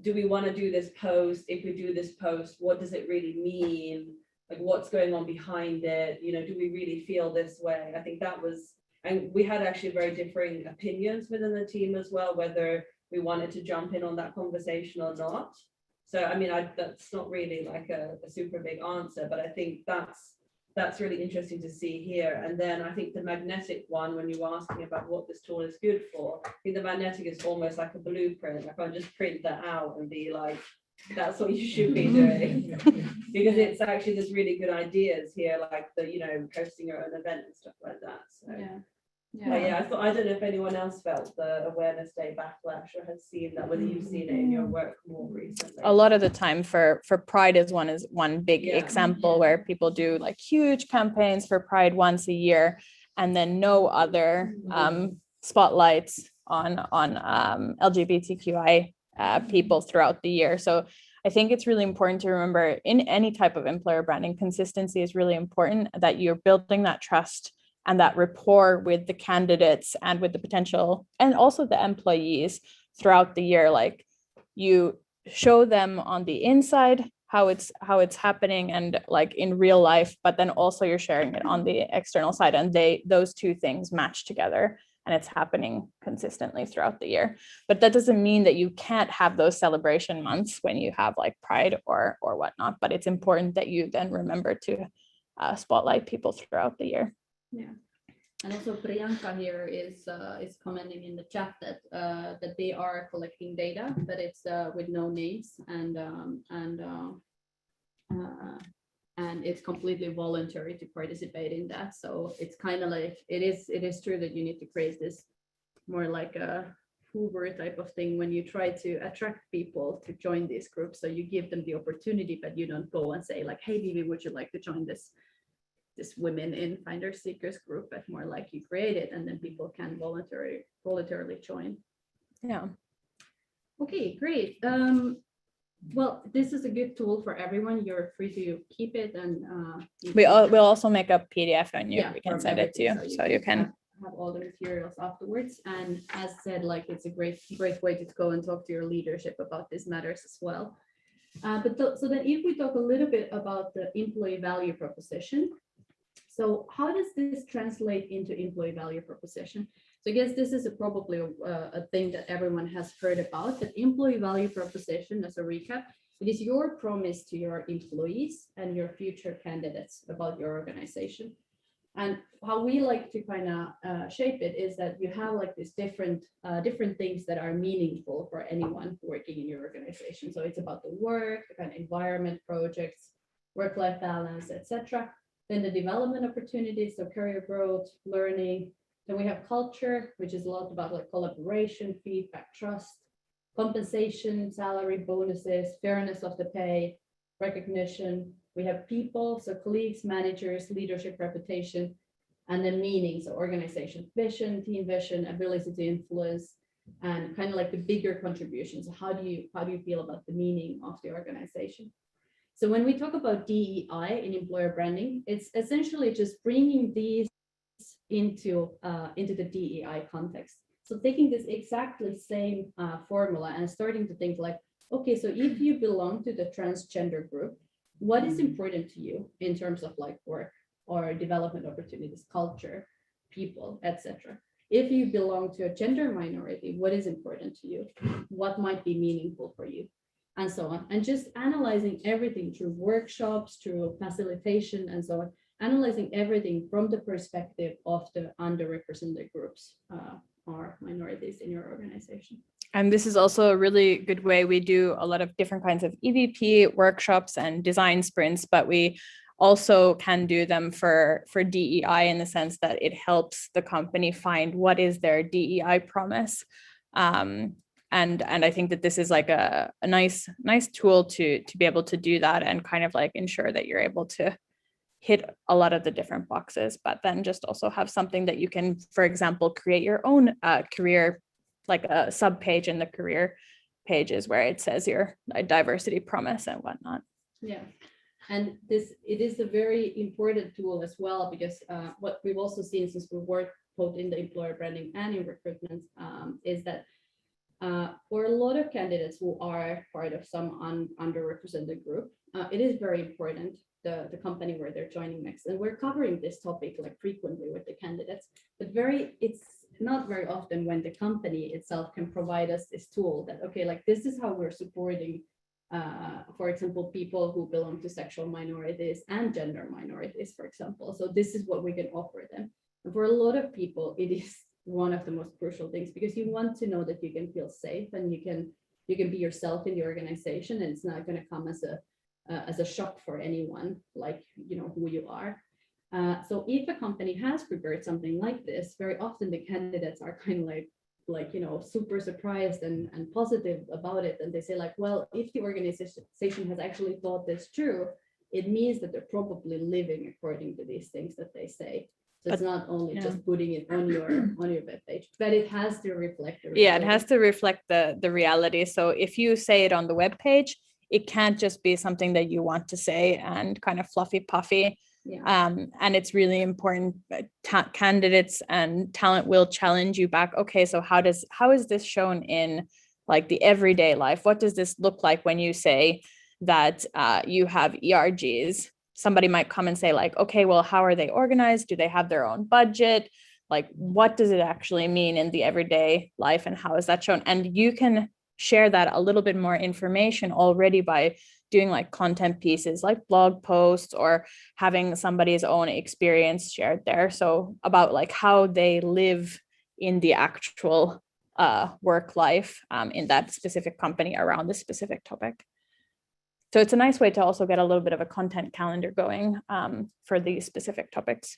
do we want to do this post? If we do this post, what does it really mean? Like, what's going on behind it? Do we really feel this way? I think that was, and we had actually very differing opinions within the team as well, whether we wanted to jump in on that conversation or not. So, I mean, that's not really like a super big answer, but I think that's really interesting to see here. And then I think the magnetic one, when you were asking about what this tool is good for, I think the magnetic is almost like a blueprint. I can't just print that out and be like, that's what you should be doing. Because it's actually, there's really good ideas here, like the, hosting your own event and stuff like that. So But yeah, I don't know if anyone else felt the Awareness Day backlash or has seen that, whether you've seen it in your work more recently. A lot of the time for Pride is one big Yeah. example where people do like huge campaigns for Pride once a year and then no other spotlights on LGBTQI people throughout the year. So I think it's really important to remember in any type of employer branding, consistency is really important, that you're building that trust and that rapport with the candidates and with the potential and also the employees throughout the year. Like you show them on the inside how it's happening and like in real life, but then also you're sharing it on the external side, and those two things match together and it's happening consistently throughout the year. But that doesn't mean that you can't have those celebration months when you have like Pride or whatnot, but it's important that you then remember to spotlight people throughout the year. Yeah, and also Priyanka here is commenting in the chat that they are collecting data, but it's with no names and it's completely voluntary to participate in that. So it's kind of like it is true that you need to create this more like a Hoover type of thing when you try to attract people to join these groups. So you give them the opportunity, but you don't go and say like, hey, Vivi, would you like to join this women in finder seekers group, but more like you create it and then people can voluntarily join. Yeah. Okay, great. Well, this is a good tool for everyone. You're free to keep it, and we'll also make a PDF on you. Yeah, We can send it to you, so you can have all the materials afterwards. And as said, like it's a great way to go and talk to your leadership about these matters as well. So then if we talk a little bit about the employee value proposition. So how does this translate into employee value proposition? So I guess this is probably a thing that everyone has heard about, but employee value proposition, as a recap, it is your promise to your employees and your future candidates about your organization. And how we like to kind of shape it is that you have like these different things that are meaningful for anyone working in your organization. So it's about the work, the kind of environment, projects, work-life balance, etc. Then the development opportunities, so career growth, learning. Then we have culture, which is a lot about like collaboration, feedback, trust, compensation, salary, bonuses, fairness of the pay, recognition. We have people, so colleagues, managers, leadership, reputation, and then meaning, so organization vision, team vision, ability to influence, and kind of like the bigger contributions. So how do you feel about the meaning of the organization? So when we talk about DEI in employer branding, it's essentially just bringing these into the DEI context. So taking this exactly same formula and starting to think like, okay, so if you belong to the transgender group, what is important to you in terms of like work or development opportunities, culture, people, etc. If you belong to a gender minority, what is important to you? What might be meaningful for you? And so on, and just analyzing everything through workshops, through facilitation, and so on, analyzing everything from the perspective of the underrepresented groups or minorities in your organization. And this is also a really good way. We do a lot of different kinds of EVP workshops and design sprints, but we also can do them for DEI in the sense that it helps the company find what is their DEI promise. And I think that this is like a nice tool to be able to do that and kind of like ensure that you're able to hit a lot of the different boxes, but then just also have something that you can, for example, create your own career, like a sub page in the career pages where it says your diversity promise and whatnot. Yeah. And it is a very important tool as well, because what we've also seen since we work both in the employer branding and in recruitment is that for a lot of candidates who are part of some underrepresented group, it is very important the company where they're joining next. And we're covering this topic like frequently with the candidates, but it's not very often when the company itself can provide us this tool that, okay, like this is how we're supporting, for example, people who belong to sexual minorities and gender minorities, for example. So this is what we can offer them. And for a lot of people, it is one of the most crucial things, because you want to know that you can feel safe and you can be yourself in the organization, and it's not going to come as a shock for anyone, like, you know, who you are. So if a company has prepared something like this, very often the candidates are kind of like super surprised and positive about it, and they say like, well, if the organization has actually thought this through, it means that they're probably living according to these things that they say. So it's not only just putting it on your web page, but it has to reflect the reality. Yeah, it has to reflect the reality. So if you say it on the web page, it can't just be something that you want to say and kind of fluffy puffy. Yeah. And it's really important. Candidates and talent will challenge you back. Okay, so how is this shown in like the everyday life? What does this look like when you say that you have ERGs? Somebody might come and say like, okay, well, how are they organized? Do they have their own budget? Like, what does it actually mean in the everyday life, and how is that shown? And you can share that a little bit more information already by doing like content pieces like blog posts or having somebody's own experience shared there. So about like how they live in the actual work life in that specific company around this specific topic. So it's a nice way to also get a little bit of a content calendar going for these specific topics.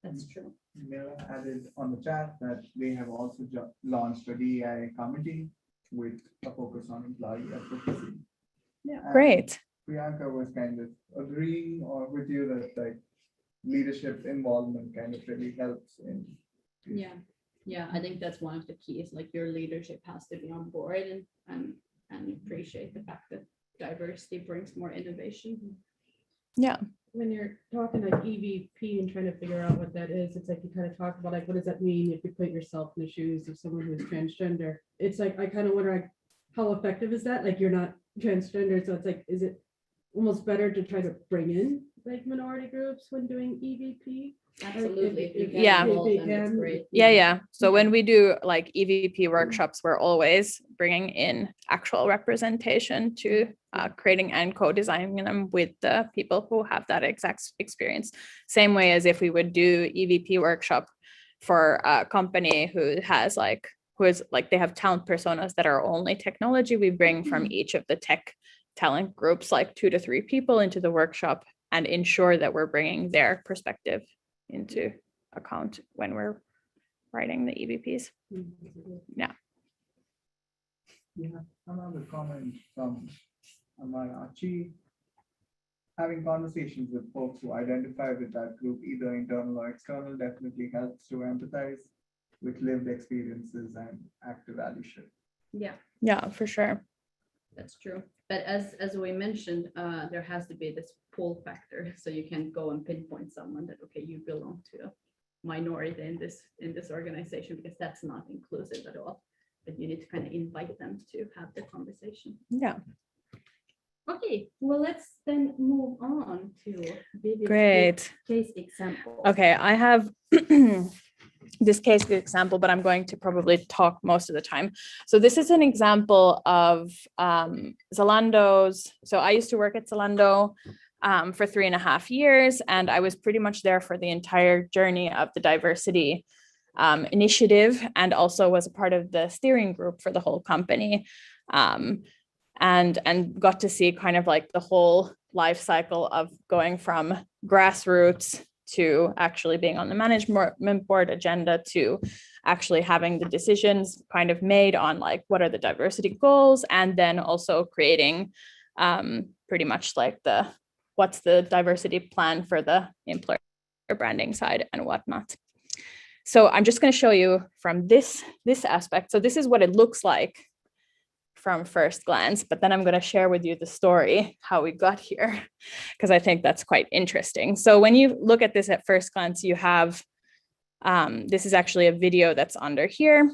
That's true. Mira added on the chat that they have also launched a DEI committee with a focus on employee advocacy. Yeah, great. Priyanka was kind of agreeing or with you that like leadership involvement kind of really helps in. Yeah, I think that's one of the keys. Like your leadership has to be on board and appreciate the fact that diversity brings more innovation. Yeah. When you're talking like EVP and trying to figure out what that is, it's like you kind of talk about like, what does that mean if you put yourself in the shoes of someone who's transgender? It's like, I kind of wonder like, how effective is that? Like, you're not transgender, so it's like, is it almost better to try to bring in like minority groups when doing EVP? Absolutely. Yeah. So when we do like EVP workshops, we're always bringing in actual representation to creating and co-designing them with the people who have that exact experience. Same way as if we would do EVP workshop for a company who has like, they have talent personas that are only technology. We bring from each of the tech talent groups, like 2 to 3 people into the workshop and ensure that we're bringing their perspective into account when we're writing the EVPs. Yeah. Yeah, another comment from Amarachi. Having conversations with folks who identify with that group, either internal or external, definitely helps to empathize with lived experiences and active allyship. Yeah, for sure. That's true. But as we mentioned, there has to be this pull factor. So you can't go and pinpoint someone that, okay, you belong to a minority in this organization, because that's not inclusive at all. But you need to kind of invite them to have the conversation. Yeah. Okay, well, let's then move on to Great case example. Okay, I have this case example, but I'm going to probably talk most of the time. So this is an example of Zalando's. So I used to work at Zalando for 3.5 years, and I was pretty much there for the entire journey of the diversity initiative, and also was a part of the steering group for the whole company, and got to see kind of like the whole life cycle of going from grassroots to actually being on the management board agenda to actually having the decisions kind of made on like what are the diversity goals, and then also creating pretty much like what's the diversity plan for the employer branding side and whatnot. So I'm just going to show you from this aspect. So this is what it looks like from first glance, but then I'm going to share with you the story, how we got here, because I think that's quite interesting. So when you look at this at first glance, you have, this is actually a video that's under here,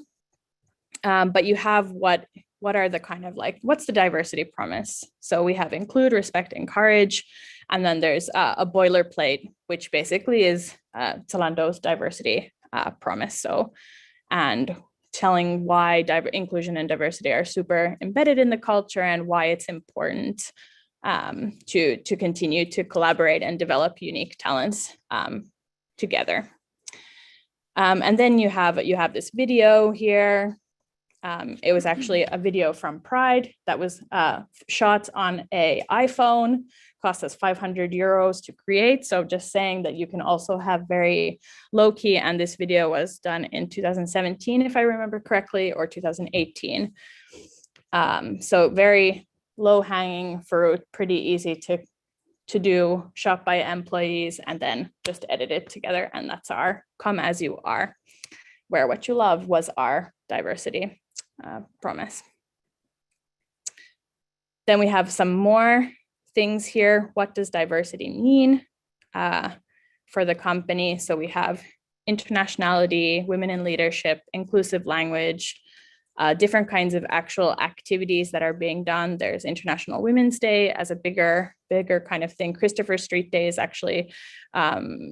but you have what are the kind of like, what's the diversity promise? So we have include, respect, encourage, and then there's a boilerplate, which basically is Zalando's diversity promise. So, and telling why inclusion and diversity are super embedded in the culture and why it's important to continue to collaborate and develop unique talents together. And then you have this video here It was actually a video from Pride that was shot on an iPhone, cost us 500 euros to create. So just saying that you can also have very low key, and this video was done in 2017, if I remember correctly, or 2018. So very low hanging fruit, pretty easy to do, shot by employees, and then just edit it together. And that's our Come As You Are. Wear What You Love was our diversity promise. Then we have some more things here. What does diversity mean for the company? So we have internationality, women in leadership, inclusive language, different kinds of actual activities that are being done. There's International Women's Day as a bigger kind of thing. Christopher Street Day is actually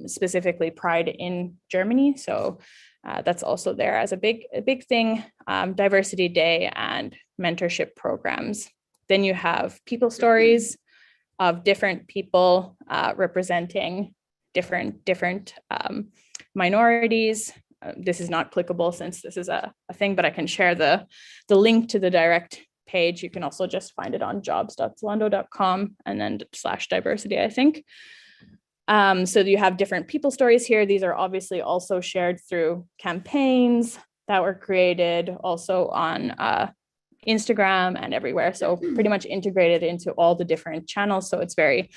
specifically Pride in Germany. So that's also there as a big thing. Diversity Day and mentorship programs. Then you have people stories of different people representing different minorities. This is not clickable since this is a thing, but I can share the link to the direct page. You can also just find it on jobs.zalando.com and then /diversity, I think. So you have different people stories here. These are obviously also shared through campaigns that were created also on Instagram and everywhere. So pretty much integrated into all the different channels. So it's very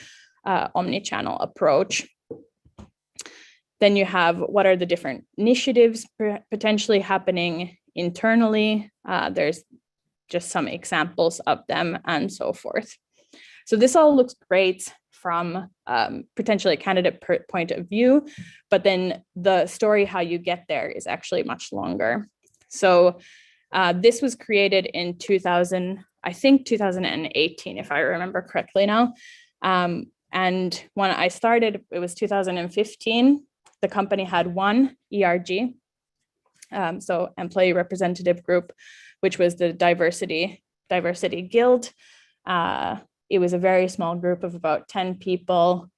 omni-channel approach. Then you have what are the different initiatives potentially happening internally. There's just some examples of them and so forth. So this all looks great from potentially a candidate point of view, but then the story how you get there is actually much longer. So this was created in 2018, if I remember correctly now. And when I started, it was 2015. The company had one ERG, so Employee Representative Group, which was the Diversity Guild. It was a very small group of about 10 people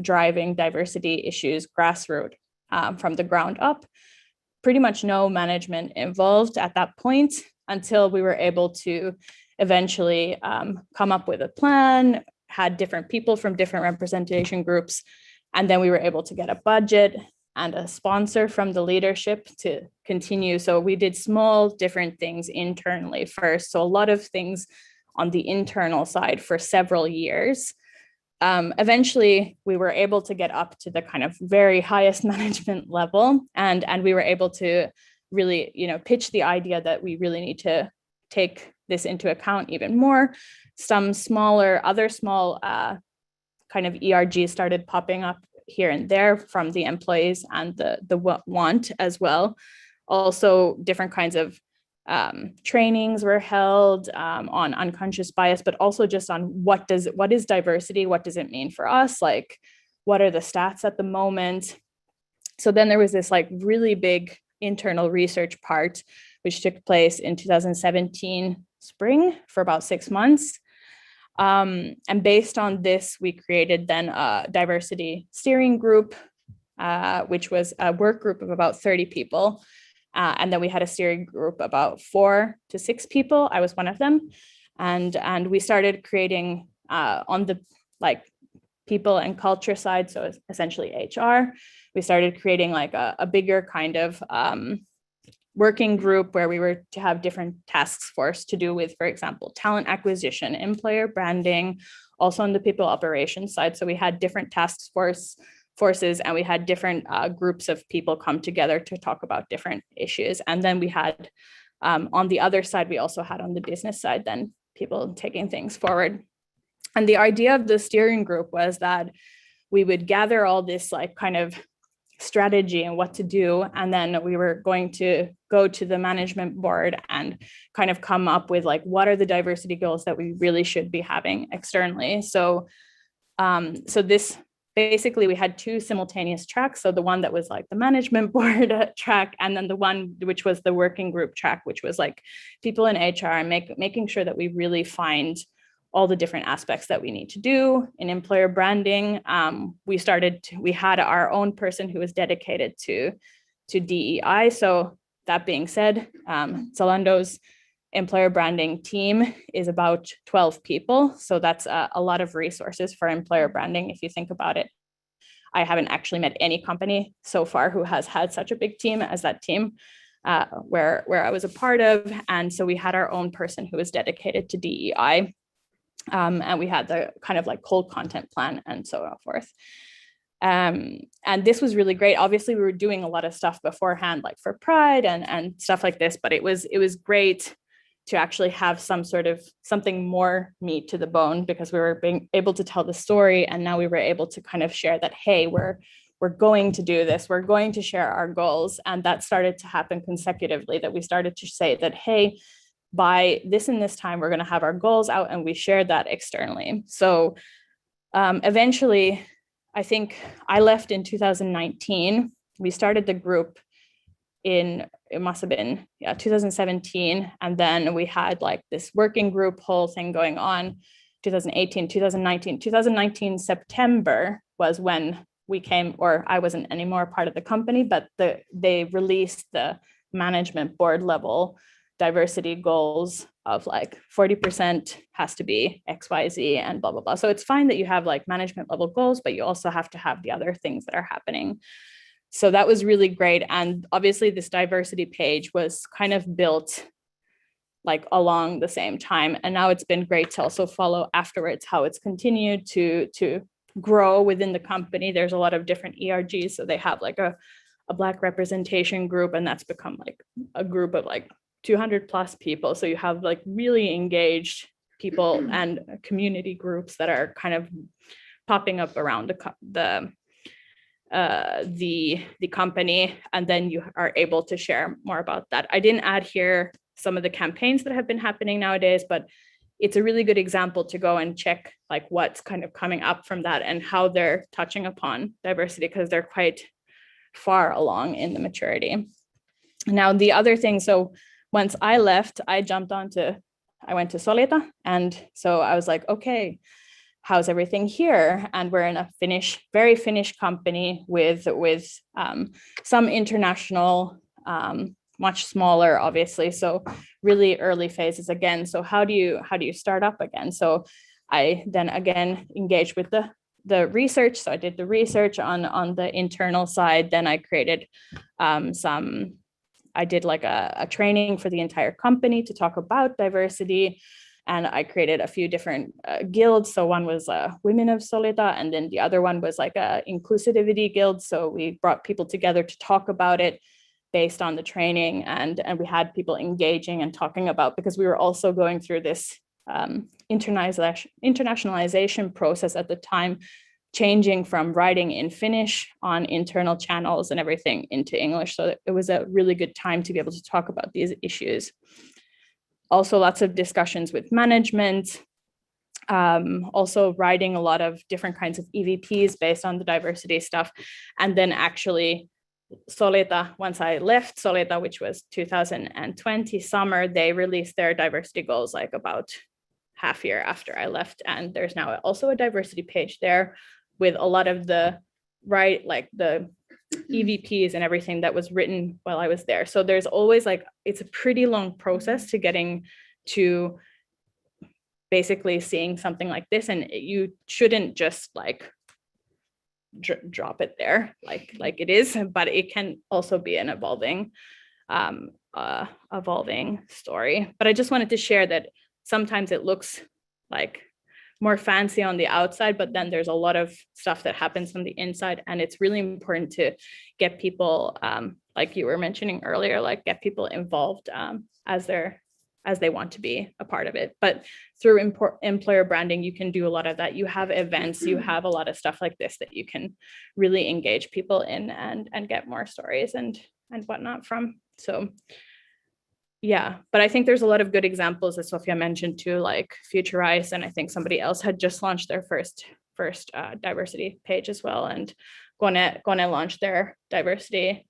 driving diversity issues grassroots from the ground up. Pretty much no management involved at that point until we were able to eventually come up with a plan, had different people from different representation groups, and then we were able to get a budget and a sponsor from the leadership to continue. So we did small different things internally first. So a lot of things on the internal side for several years. Eventually, we were able to get up to the kind of very highest management level, and we were able to really, pitch the idea that we really need to take this into account even more. Some other small kind of ERGs started popping up here and there from the employees and the want as well. Also, different kinds of trainings were held on unconscious bias, but also just on what is diversity? What does it mean for us? Like, what are the stats at the moment? So then there was this like really big internal research part, which took place in 2017 spring for about 6 months. And based on this, we created then a diversity steering group, which was a work group of about 30 people. And then we had a steering group about 4 to 6 people. I was one of them. And we started creating on the people and culture side, so essentially HR, we started creating like a bigger kind of working group where we were to have different tasks force to do with, for example, talent acquisition, employer branding, also on the people operations side. So we had different task forces and we had different groups of people come together to talk about different issues. And then we had on the other side, we also had on the business side, then people taking things forward. And the idea of the steering group was that we would gather all this like kind of strategy and what to do. And then we were going to go to the management board and kind of come up with like, what are the diversity goals that we really should be having externally? So, this basically we had 2 simultaneous tracks. So the one that was like the management board track, and then the one which was the working group track, which was like people in HR and making sure that we really find all the different aspects that we need to do in employer branding. We had our own person who was dedicated to DEI. So that being said, Zalando's employer branding team is about 12 people. So that's a lot of resources for employer branding. If you think about it, I haven't actually met any company so far who has had such a big team as that team where I was a part of. And so we had our own person who was dedicated to DEI. And we had the kind of like cold content plan and so forth. And this was really great. Obviously, we were doing a lot of stuff beforehand, like for Pride and stuff like this, but it was great to actually have something more meat to the bone, because we were being able to tell the story. And now we were able to kind of share that, hey, we're going to do this, we're going to share our goals. And that started to happen consecutively, that we started to say that, hey, by this and this time, we're going to have our goals out, and we shared that externally. So eventually, I think I left in 2019. We started the group it must have been 2017. And then we had like this working group whole thing going on 2019 September was when we came, or I wasn't anymore part of the company, but they released the management board level diversity goals of like 40% has to be XYZ and blah, blah, blah. So it's fine that you have like management level goals, but you also have to have the other things that are happening. So that was really great. And obviously this diversity page was kind of built like along the same time. And now it's been great to also follow afterwards how it's continued to grow within the company. There's a lot of different ERGs. So they have like a Black representation group, and that's become like a group of like 200 plus people. So you have like really engaged people and community groups that are kind of popping up around the company, and then you are able to share more about that. I didn't add here some of the campaigns that have been happening nowadays, but it's a really good example to go and check like what's kind of coming up from that and how they're touching upon diversity, because they're quite far along in the maturity. Now, the other thing, so once I left, I went to Solita. And so I was like, okay, how's everything here? And we're in a very Finnish company with some international, much smaller, obviously. So really early phases again. So how do you start up again? So I then again engaged with the research. So I did the research on the internal side. Then I created I did like a training for the entire company to talk about diversity. And I created a few different guilds. So one was Women of Solita, and then the other one was like a inclusivity guild. So we brought people together to talk about it based on the training, and we had people engaging and talking about, because we were also going through this internationalization process at the time, changing from writing in Finnish on internal channels and everything into English. So it was a really good time to be able to talk about these issues. Also lots of discussions with management, also writing a lot of different kinds of EVPs based on the diversity stuff. And then actually Solita, once I left Solita, which was 2020 summer, they released their diversity goals like about half year after I left. And there's now also a diversity page there with a lot of the the EVPs and everything that was written while I was there. So there's always like, it's a pretty long process to getting to basically seeing something like this. And you shouldn't just like drop it there like it is, but it can also be an evolving story. But I just wanted to share that sometimes it looks like more fancy on the outside, but then there's a lot of stuff that happens on the inside, and it's really important to get people, like you were mentioning earlier, like get people involved as they want to be a part of it. But through employer branding, you can do a lot of that. You have events, you have a lot of stuff like this that you can really engage people in and get more stories and whatnot from. So yeah, but I think there's a lot of good examples that Sofia mentioned too, like Futurize, and I think somebody else had just launched their first diversity page as well, and Kone launched their diversity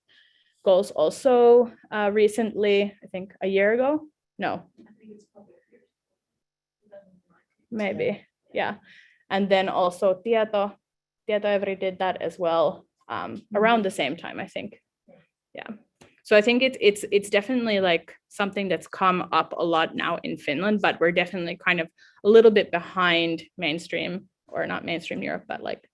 goals also recently, I think a year ago. No, maybe, yeah. And then also Tieto Every did that as well around the same time, I think. Yeah. So I think it's definitely like something that's come up a lot now in Finland, but we're definitely kind of a little bit behind mainstream, or not mainstream Europe, but like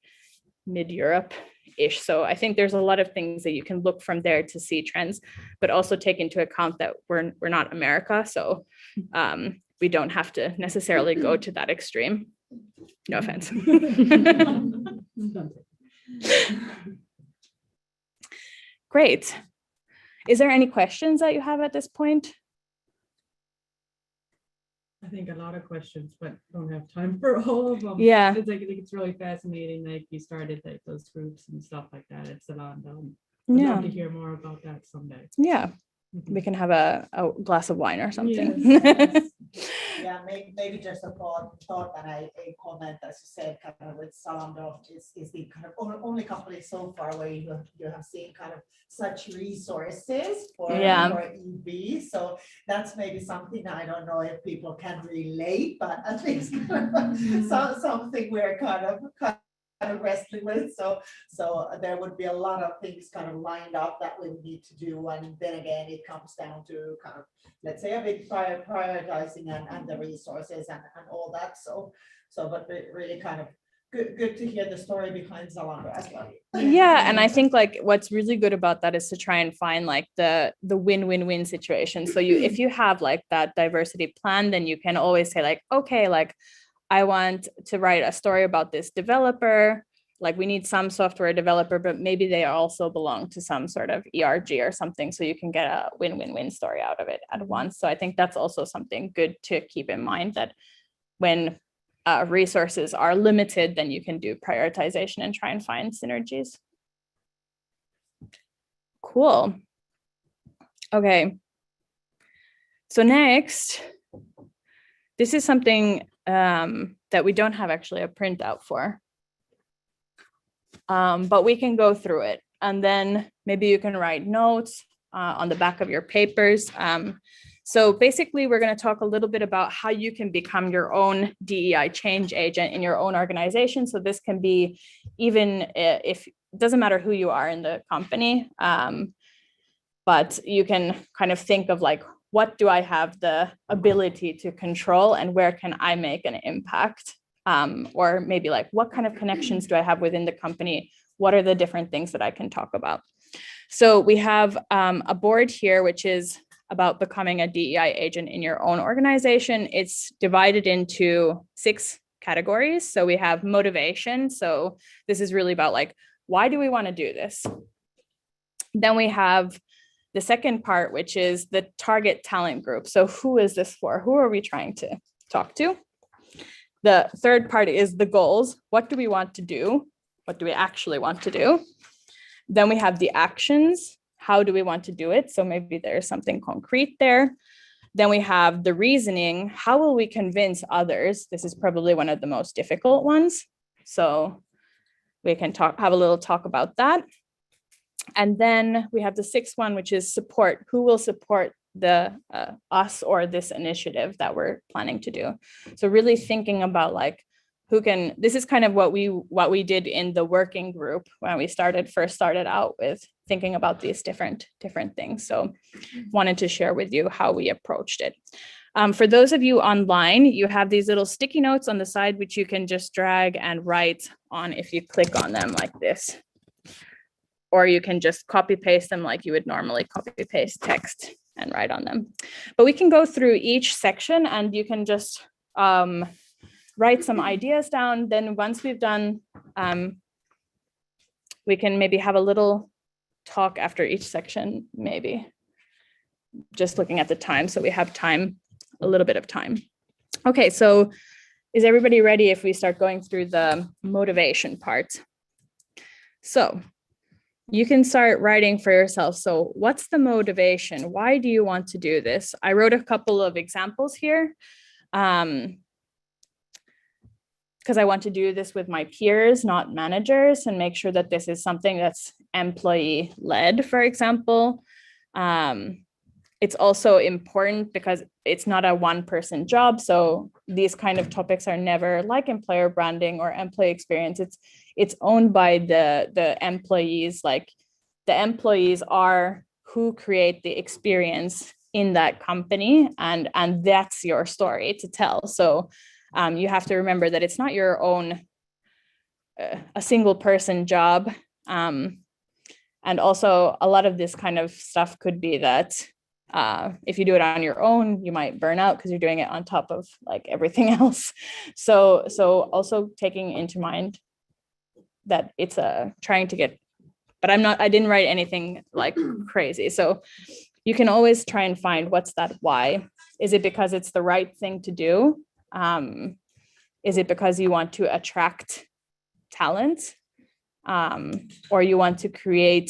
mid-Europe-ish. So I think there's a lot of things that you can look from there to see trends, but also take into account that we're not America. So we don't have to necessarily go to that extreme. No offense. Great. Is there any questions that you have at this point? I think a lot of questions, but don't have time for all of them. Yeah. It's like, I think it's really fascinating, like you started like those groups and stuff like that. It's a lot. I'd Yeah. love to hear more about that someday. Yeah. We can have a glass of wine or something. Yes. Yeah, maybe just a thought and a comment, as you said, kind of with Zalando is the kind of only company so far where you have seen kind of such resources for EB. So that's maybe something, I don't know if people can relate, but at least something we're kind of wrestling with. So there would be a lot of things kind of lined up that we would need to do. And then again, it comes down to kind of, let's say, a bit prioritizing and the resources and all that. So but really kind of good to hear the story behind Zalando as well. Yeah, and I think like what's really good about that is to try and find like the win-win-win situation. So if you have like that diversity plan, then you can always say like, okay, like I want to write a story about this developer. Like we need some software developer, but maybe they also belong to some sort of ERG or something. So you can get a win-win-win story out of it at once. So I think that's also something good to keep in mind, that when resources are limited, then you can do prioritization and try and find synergies. Cool. Okay. So next, this is something that we don't have actually a printout for, but we can go through it, and then maybe you can write notes on the back of your papers. So basically, we're going to talk a little bit about how you can become your own DEI change agent in your own organization. So this can be even if it doesn't matter who you are in the company, but you can kind of think of like, what do I have the ability to control and where can I make an impact? Or maybe like, what kind of connections do I have within the company? What are the different things that I can talk about? So we have a board here, which is about becoming a DEI agent in your own organization. It's divided into 6 categories. So we have motivation. So this is really about like, why do we want to do this? Then we have the second part, which is the target talent group. So who is this for? Who are we trying to talk to? The third part is the goals. What do we want to do? What do we actually want to do? Then we have the actions. How do we want to do it? So maybe there's something concrete there. Then we have the reasoning. How will we convince others? This is probably one of the most difficult ones. So we can have a little talk about that. And then we have the 6th one, which is support. Who will support the us or this initiative that we're planning to do? So really thinking about like, who can, this is kind of what we did in the working group when we first started out with thinking about these different things. So wanted to share with you how we approached it. For those of you online, you have these little sticky notes on the side, which you can just drag and write on if you click on them like this. Or you can just copy paste them like you would normally copy paste text and write on them. But we can go through each section and you can just write some ideas down. Then once we've done, we can maybe have a little talk after each section, maybe. Just looking at the time, so we have time, a little bit of time. Okay, so is everybody ready if we start going through the motivation part? So you can start writing for yourself. So what's the motivation? Why do you want to do this? I wrote a couple of examples here because I want to do this with my peers, not managers, and make sure that this is something that's employee led, for example. It's also important because it's not a one-person job. So these kind of topics are never like employer branding or employee experience. It's owned by the employees. Like the employees are who create the experience in that company, and that's your story to tell. So you have to remember that it's not your own a single person job. And also a lot of this kind of stuff could be that if you do it on your own, you might burn out because you're doing it on top of like everything else. So also taking into mind that it's trying to get, but I didn't write anything like crazy. So you can always try and find what's that why. Is it because it's the right thing to do? Is it because you want to attract talent? Or you want to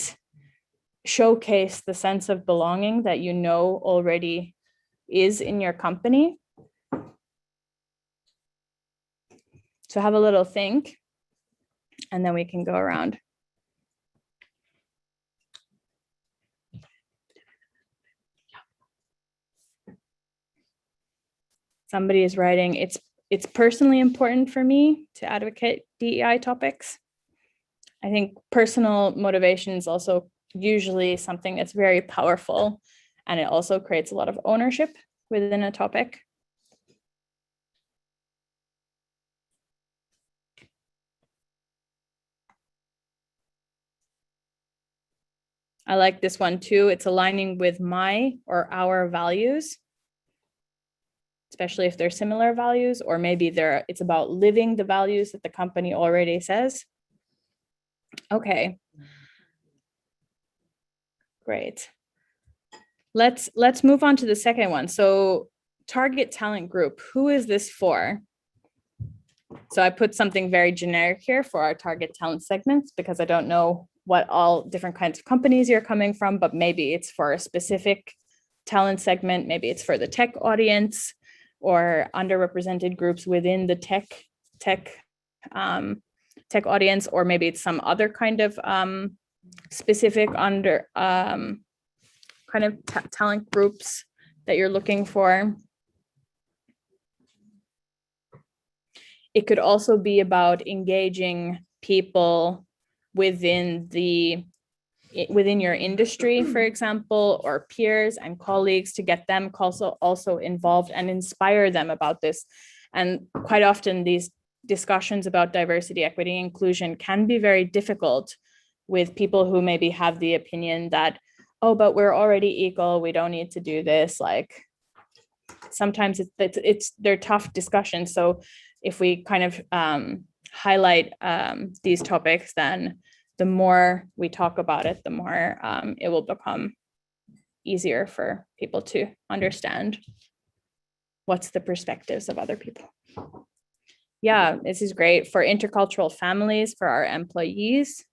showcase the sense of belonging that you know already is in your company? So have a little think, and then we can go around. Somebody is writing, it's personally important for me to advocate DEI topics. I think personal motivation is also usually something that's very powerful, and it also creates a lot of ownership within a topic. I like this one too. It's aligning with my or our values, especially if they're similar values, or maybe it's about living the values that the company already says. Okay. Great. Let's move on to the second one. So target talent group, who is this for? So I put something very generic here for our target talent segments because I don't know what all different kinds of companies you're coming from, but maybe it's for a specific talent segment. Maybe it's for the tech audience or underrepresented groups within the tech audience, or maybe it's some other kind of specific kind of talent groups that you're looking for. It could also be about engaging people within your industry, for example, or peers and colleagues, to get them also involved and inspire them about this. And quite often these discussions about diversity, equity, inclusion can be very difficult with people who maybe have the opinion that, oh, but we're already equal, we don't need to do this. Like sometimes they're tough discussions. So if we kind of highlight these topics, then the more we talk about it, the more it will become easier for people to understand what's the perspectives of other people. Yeah, this is great for intercultural families, for our employees.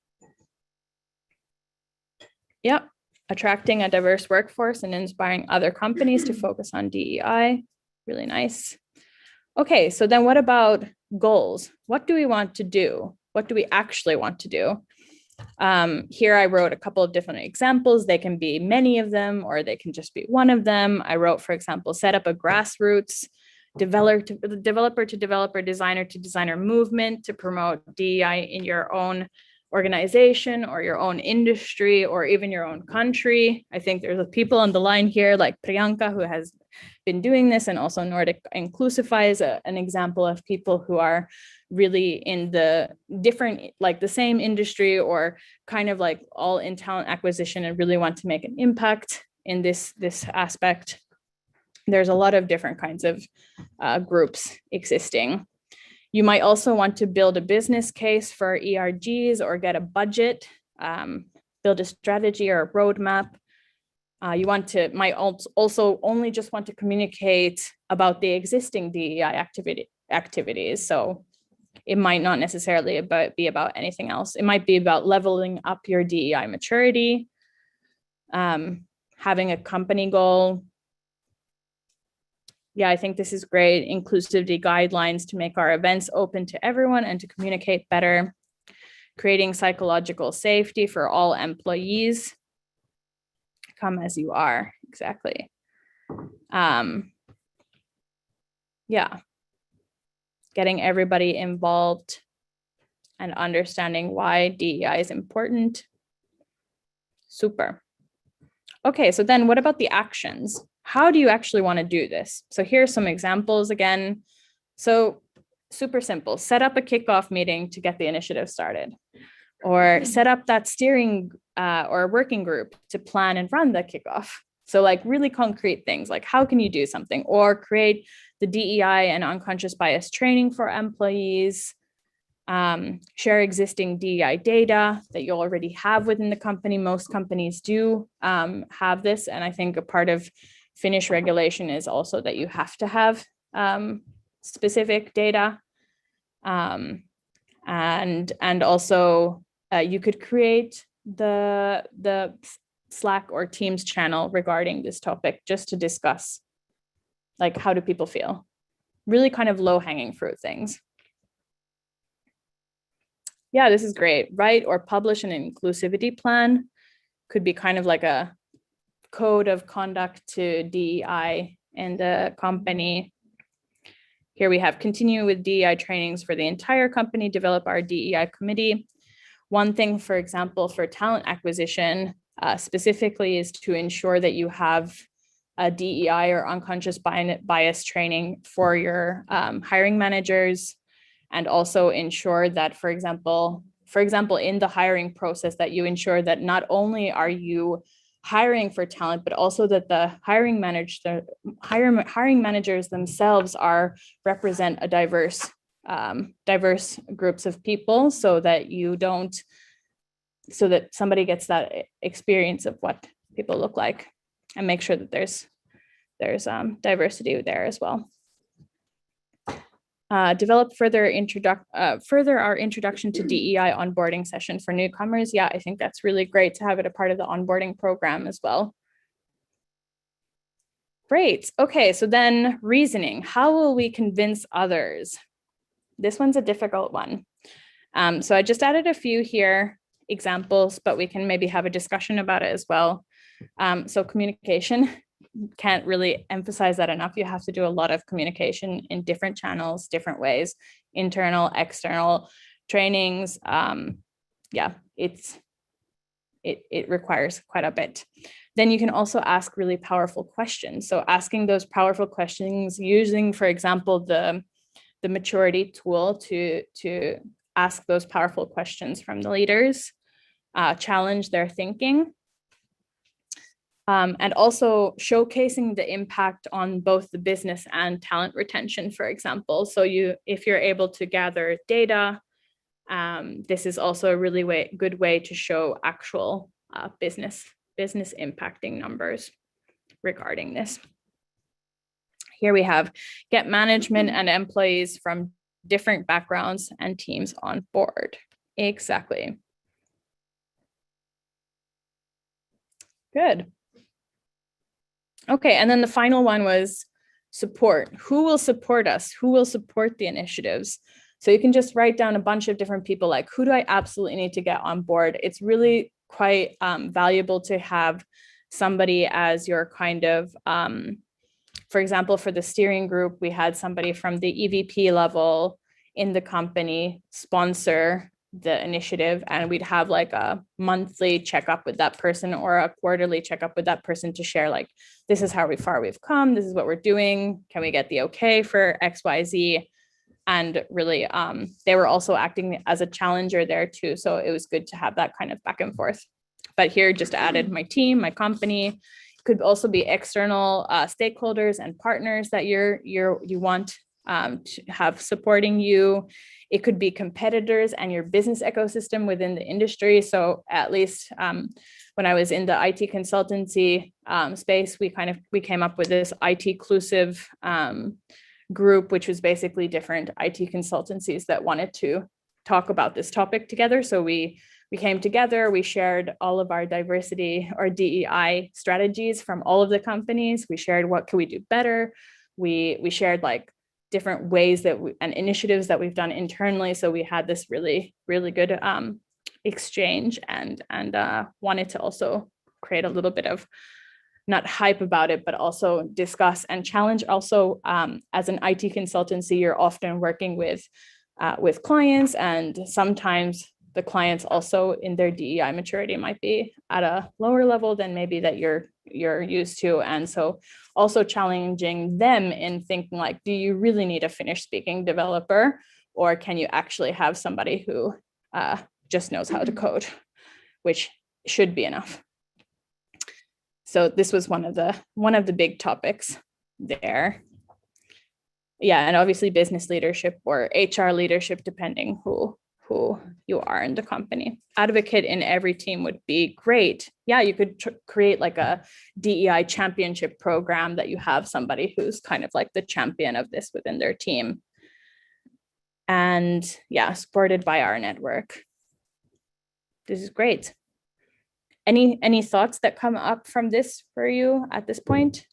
Yep, attracting a diverse workforce and inspiring other companies to focus on DEI. Really nice. Okay, so then what about goals? What do we want to do? What do we actually want to do? Here I wrote a couple of different examples. They can be many of them, or they can just be one of them. I wrote, for example, set up a grassroots developer to developer, designer to designer movement to promote DEI in your own organization or your own industry or even your own country. I think there's people on the line here like Priyanka, who has been doing this, and also Nordic Inclusify is an example of people who are really in the different, like the same industry or kind of like all in talent acquisition and really want to make an impact in this aspect. There's a lot of different kinds of groups existing. You might also want to build a business case for ERGs or get a budget, build a strategy or a roadmap. You might also only just want to communicate about the existing DEI activities. So it might not necessarily be about anything else. It might be about leveling up your DEI maturity, having a company goal. Yeah, I think this is great. Inclusivity guidelines to make our events open to everyone and to communicate better. Creating psychological safety for all employees. Come as you are, exactly. Yeah. Getting everybody involved and understanding why DEI is important. Super. Okay, so then what about the actions? How do you actually want to do this? So here are some examples again. So super simple, set up a kickoff meeting to get the initiative started, or set up that steering or working group to plan and run the kickoff. So like really concrete things, like how can you do something, or create the DEI and unconscious bias training for employees, share existing DEI data that you already have within the company. Most companies do have this. And I think a part of Finnish regulation is also that you have to have specific data. And also you could create the Slack or Teams channel regarding this topic just to discuss, like, how do people feel? Really kind of low hanging fruit things. Yeah, this is great. Write or publish an inclusivity plan. Could be kind of like a code of conduct to DEI in the company. Here we have continue with DEI trainings for the entire company, develop our DEI committee. One thing, for example, for talent acquisition specifically is to ensure that you have a DEI or unconscious bias training for your hiring managers, and also ensure that, for example, in the hiring process, that you ensure that not only are you hiring for talent, but also that the hiring managers themselves represent a diverse groups of people, so that somebody gets that experience of what people look like, and make sure that there's diversity there as well. Develop further our introduction to DEI onboarding session for newcomers. Yeah, I think that's really great to have it a part of the onboarding program as well. Great. Okay, so then reasoning. How will we convince others? This one's a difficult one. So I just added a few here, examples, but we can maybe have a discussion about it as well. So communication. Can't really emphasize that enough. You have to do a lot of communication in different channels, different ways, internal, external trainings. Yeah, it requires quite a bit. Then you can also ask really powerful questions. So asking those powerful questions, using, for example, the maturity tool to ask those powerful questions from the leaders, challenge their thinking. And also showcasing the impact on both the business and talent retention, for example. So if you're able to gather data, this is also a really good way to show actual business impacting numbers regarding this. Here we have get management and employees from different backgrounds and teams on board. Exactly. Good. Okay, and then the final one was support. Who will support us? Who will support the initiatives? So you can just write down a bunch of different people, like, who do I absolutely need to get on board? It's really quite valuable to have somebody as your kind of, for example, for the steering group, we had somebody from the EVP level in the company sponsor the initiative, and we'd have like a monthly checkup with that person or a quarterly checkup with that person to share, like, this is how far we've come, this is what we're doing, can we get the okay for XYZ? And really they were also acting as a challenger there too, so it was good to have that kind of back and forth. But here just added my team, my company. Could also be external stakeholders and partners that you want to have supporting you. It could be competitors and your business ecosystem within the industry. So at least when I was in the IT consultancy space, we came up with this IT-clusive group, which was basically different IT consultancies that wanted to talk about this topic together. So we came together, we shared all of our diversity or DEI strategies from all of the companies. We shared what could we do better. We shared like different ways and initiatives that we've done internally. So we had this really, really good exchange and wanted to also create a little bit of not hype about it, but also discuss and challenge. Also, as an IT consultancy, you're often working with clients, and sometimes the clients also in their DEI maturity might be at a lower level than maybe that you're you're used to. And so also challenging them in thinking like, do you really need a Finnish speaking developer, or can you actually have somebody who just knows how to code, which should be enough. So this was one of the big topics there. Yeah, and obviously business leadership or HR leadership, depending who you are in the company. Advocate in every team would be great. Yeah, you could create like a DEI championship program that you have somebody who's kind of like the champion of this within their team. And yeah, supported by our network. This is great. Any thoughts that come up from this for you at this point?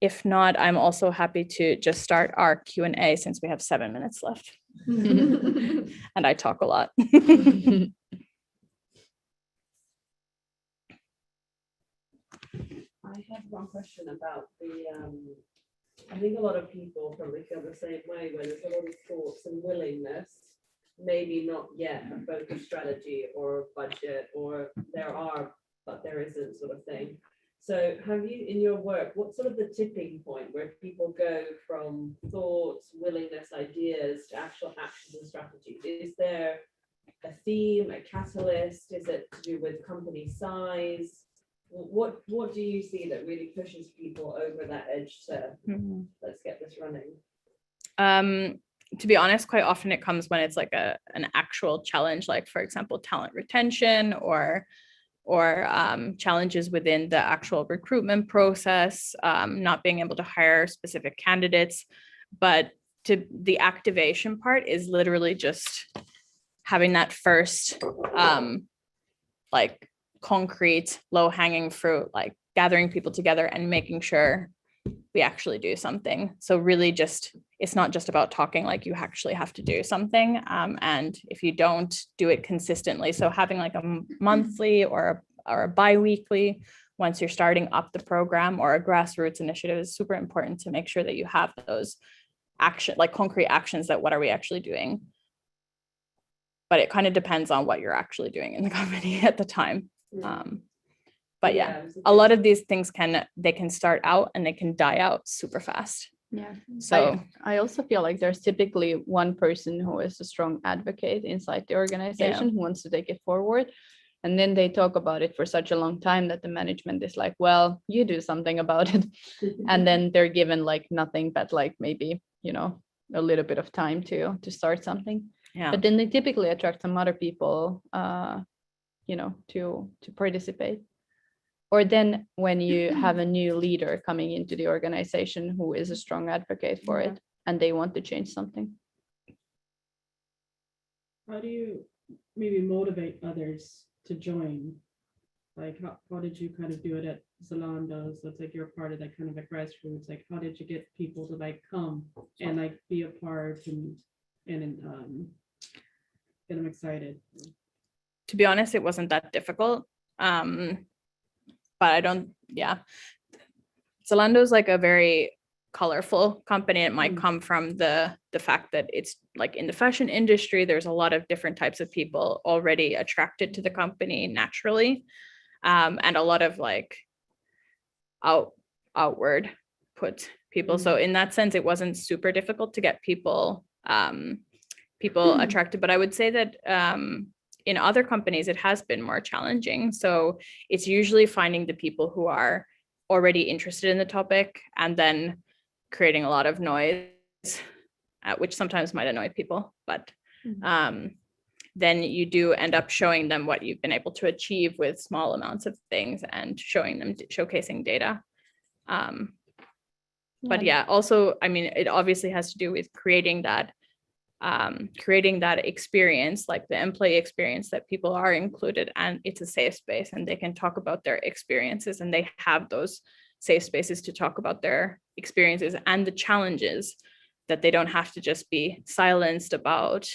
If not, I'm also happy to just start our Q&A since we have 7 minutes left. And I talk a lot. I have one question about I think a lot of people probably feel the same way when there's a lot of thoughts and willingness, maybe not yet a focused strategy or budget, or there are, but there isn't sort of thing. So have you, in your work, what's sort of the tipping point where people go from thoughts, willingness, ideas to actual actions and strategies? Is there a theme, a catalyst? Is it to do with company size? What do you see that really pushes people over that edge to let's get this running? To be honest, quite often it comes when it's like an actual challenge, like for example, talent retention or challenges within the actual recruitment process, not being able to hire specific candidates. But the activation part is literally just having that first like concrete low-hanging fruit, like gathering people together and making sure we actually do something. So really just, it's not just about talking, like you actually have to do something. And if you don't do it consistently, so having like a monthly or a bi-weekly, once you're starting up the program, or a grassroots initiative, is super important to make sure that you have those like concrete actions that what are we actually doing. But it kind of depends on what you're actually doing in the company at the time. But yeah, a lot of these things can start out and they can die out super fast. Yeah. So I also feel like there's typically one person who is a strong advocate inside the organization who wants to take it forward. And then they talk about it for such a long time that the management is like, well, you do something about it. And then they're given like nothing but like maybe, a little bit of time to start something. Yeah. But then they typically attract some other people, to participate. Or then when you have a new leader coming into the organization who is a strong advocate for it and they want to change something. How do you maybe motivate others to join? Like how did you kind of do it at Zalando? So it's like you're part of that kind of a grassroots. Like how did you get people to like come and like be a part and get them excited? To be honest, it wasn't that difficult. But Zalando is like a very colorful company. It might come from the fact that it's like in the fashion industry, there's a lot of different types of people already attracted to the company naturally. And a lot of like outward put people. So in that sense, it wasn't super difficult to get people attracted. But I would say that in other companies, it has been more challenging. So it's usually finding the people who are already interested in the topic and then creating a lot of noise, which sometimes might annoy people, but then you do end up showing them what you've been able to achieve with small amounts of things and showcasing data. But yeah, also, I mean, it obviously has to do with creating that experience, like the employee experience, that people are included and it's a safe space and they can talk about their experiences and they have those safe spaces to talk about their experiences and the challenges, that they don't have to just be silenced about.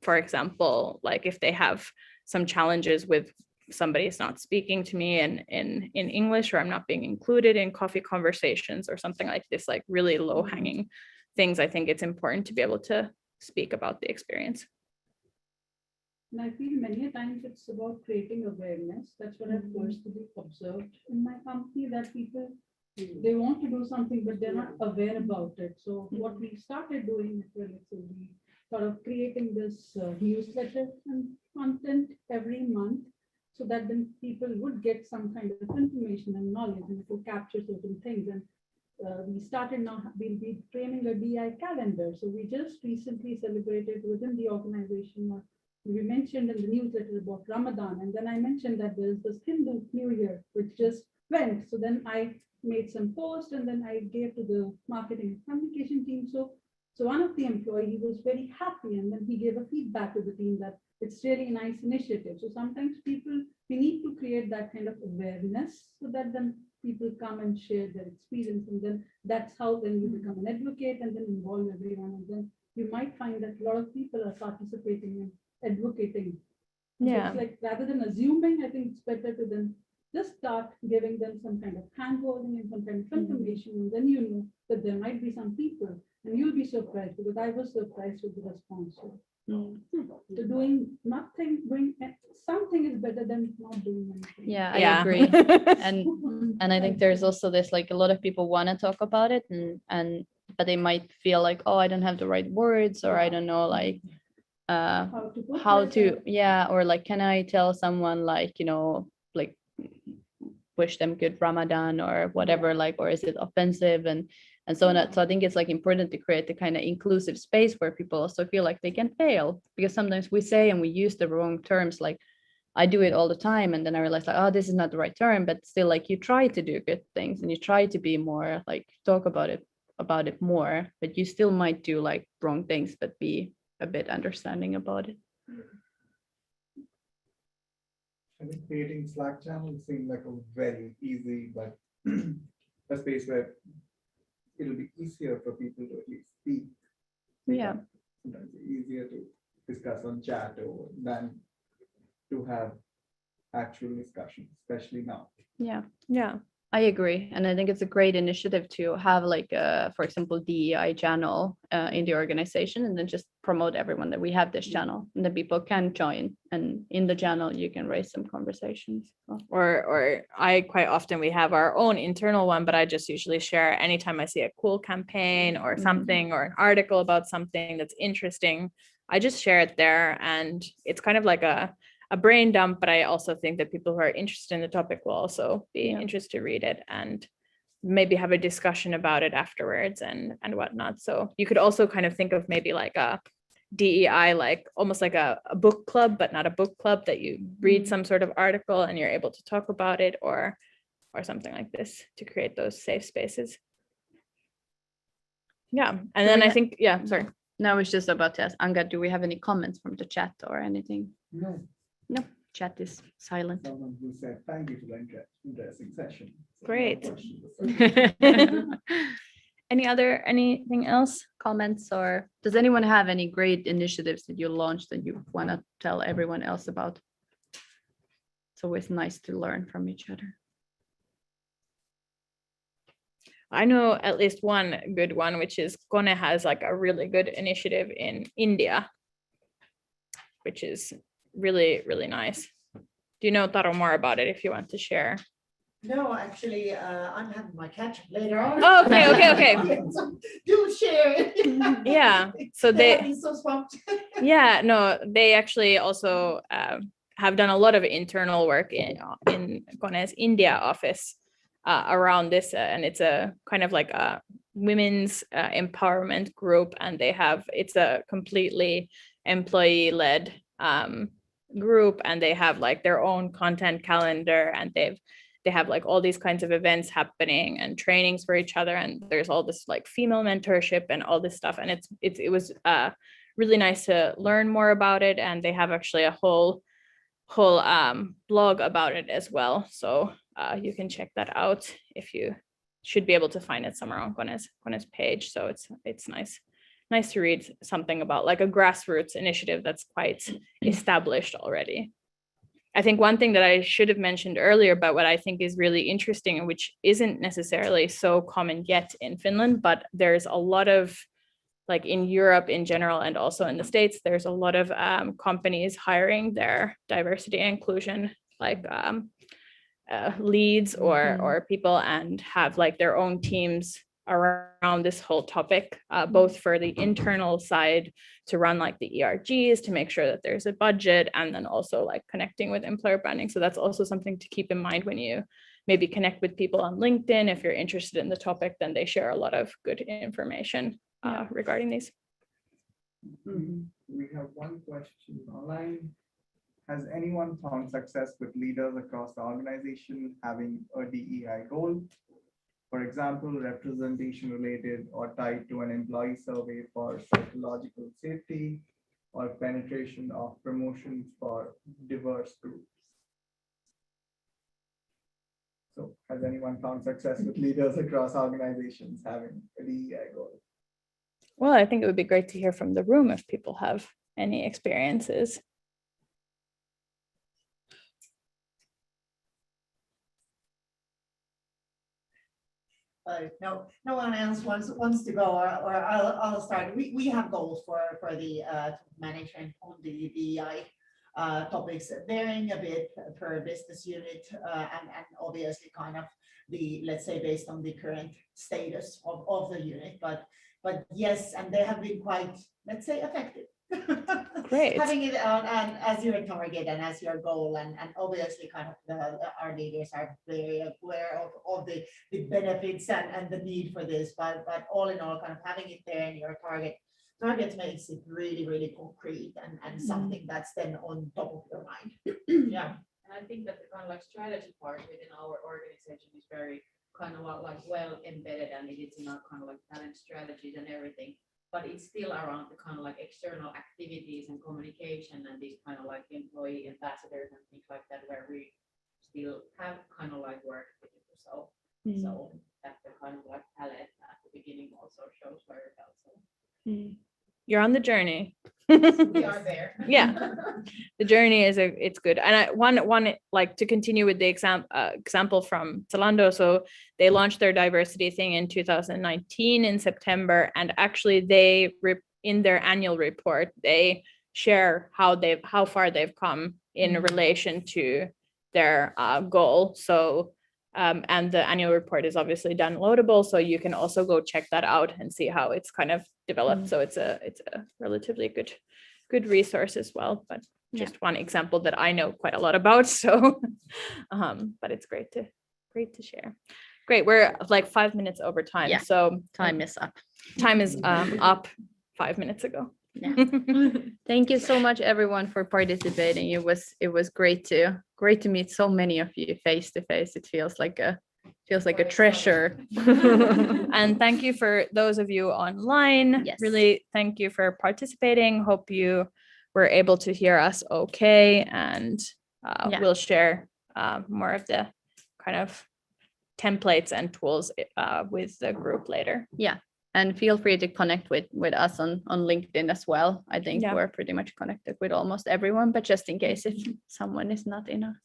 For example, like if they have some challenges with somebody's not speaking to me in English, or I'm not being included in coffee conversations or something like this, like really low hanging things, I think it's important to be able to speak about the experience. And I feel many a times it's about creating awareness. That's what I've personally observed in my company, that people, they want to do something, but they're not aware about it. So what we started doing, so we sort of creating this newsletter and content every month, so that then people would get some kind of information and knowledge and it will capture certain things. And we started now, we'll be training a DI calendar. So we just recently celebrated within the organization. We mentioned in the newsletter about Ramadan, and then I mentioned that there's this Hindu New Year, which just went. So then I made some posts and then I gave to the marketing and communication team. So one of the employees was very happy, and then he gave a feedback to the team that it's really a nice initiative. So sometimes we need to create that kind of awareness so that then people come and share their experience, and then that's how then you become an advocate and then involve everyone. And then you might find that a lot of people are participating in advocating. So it's like, rather than assuming, I think it's better to then just start giving them some kind of handholding and some kind of information, and then you know that there might be some people, and you'll be surprised, because I was surprised with the response. So doing nothing, doing something is better than not doing anything. Yeah, I agree. And I think there's also this, like, a lot of people want to talk about it, and but they might feel like, oh, I don't have the right words, or I don't know, like how to or like, can I tell someone, like, you know, like wish them good Ramadan or whatever, like, or is it offensive, and so on. So I think it's like important to create the kind of inclusive space where people also feel like they can fail, because sometimes we say and we use the wrong terms. Like I do it all the time, and then I realize, like, oh, this is not the right term, but still, like, you try to do good things and you try to be more, like, talk about it more, but you still might do like wrong things, but be a bit understanding about it. I think creating Slack channels seems like a very easy, but a space where it'll be easier for people to at least speak. Yeah. Sometimes it's easier to discuss on chat or than to have actual discussion, especially now. Yeah, I agree. And I think it's a great initiative to have, like, for example, DEI channel in the organization, and then just promote everyone that we have this channel, and then people can join, and in the channel you can raise some conversations. Or I quite often, we have our own internal one, but I just usually share anytime I see a cool campaign or something, or an article about something that's interesting, I just share it there, and it's kind of like a brain dump, but I also think that people who are interested in the topic will also be interested to read it and maybe have a discussion about it afterwards and whatnot. So you could also kind of think of maybe like a DEI, like almost like a book club, but not a book club, that you read some sort of article and you're able to talk about it, or something like this, to create those safe spaces. Yeah. And then I think, sorry. No, I was just about to ask Anga, do we have any comments from the chat or anything? No, chat is silent. Someone who said, thank you for the interesting session. So Great. no Anything else, comments, or does anyone have any great initiatives that you launched that you want to tell everyone else about? It's always nice to learn from each other. I know at least one good one, which is Kone has like a really good initiative in India, which is really, really nice. Do you know, Taro, more about it if you want to share? No, actually, I'm having my catch up later on. Oh, okay. Do share it. Yeah, so they have been so swamped. Yeah, no, they actually also have done a lot of internal work in Kone's India office around this, and it's a kind of like a women's empowerment group, and it's a completely employee-led group, and they have like their own content calendar, and they have like all these kinds of events happening and trainings for each other, and there's all this like female mentorship and all this stuff, and it was really nice to learn more about it, and they have actually a whole blog about it as well, so you can check that out. If you should be able to find it somewhere on Kone's page, so it's nice to read something about like a grassroots initiative that's quite established already. I think one thing that I should have mentioned earlier, but what I think is really interesting, and which isn't necessarily so common yet in Finland, but there's a lot of like in Europe in general and also in the States, there's a lot of companies hiring their diversity and inclusion like leads or people and have like their own teams around this whole topic, both for the internal side to run like the ERGs to make sure that there's a budget, and then also like connecting with employer branding. So that's also something to keep in mind when you maybe connect with people on LinkedIn. If you're interested in the topic, then they share a lot of good information regarding these. We have one question online. Has anyone found success with leaders across the organization having a DEI goal? For example, representation related or tied to an employee survey for psychological safety or penetration of promotions for diverse groups. So has anyone found success with leaders across organizations having a DEI goal? Well, I think it would be great to hear from the room if people have any experiences. No one else wants to go, or I'll start. We have goals for the management on the DEI topics, varying a bit per business unit, and obviously kind of the, let's say, based on the current status of the unit, but yes, and they have been quite, let's say, effective. Great. Having it on and as your target and as your goal, and obviously kind of our leaders are very aware of the benefits and the need for this, but all in all, kind of having it there in your target makes it really concrete and something that's then on top of your mind. Yeah, and I think that the kind of like strategy part within our organization is very kind of like well embedded, and it is in our kind of like talent strategies and everything. But it's still around the kind of like external activities and communication and these kind of like employee ambassadors and things like that, where we still have kind of like work to do. So that the kind of like talent at the beginning also shows very well. So. You're on the journey. We are there. Yeah, the journey is it's good. And I one like to continue with the example from Zalando. So they launched their diversity thing in 2019 in September, and actually they in their annual report they share how far they've come in relation to their goal. So and the annual report is obviously downloadable, so you can also go check that out and see how it's kind of developed. So it's a relatively good resource as well, but just one example that I know quite a lot about. So but it's great to share. Great, we're like 5 minutes over time. Yeah, so time is up. Time is up 5 minutes ago. Yeah. Thank you so much everyone for participating. It was great to meet so many of you face to face. It feels like a treasure. And thank you for those of you online. Yes. Really thank you for participating. Hope you were able to hear us okay, and we'll share more of the kind of templates and tools with the group later. Yeah. And feel free to connect with us on LinkedIn as well. I think we're pretty much connected with almost everyone, but just in case if someone is not in our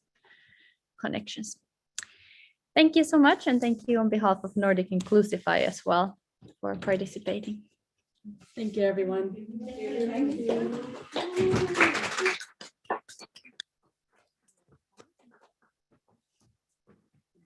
connections. Thank you so much. And thank you on behalf of Nordic Inclusify as well for participating. Thank you, everyone. Thank you.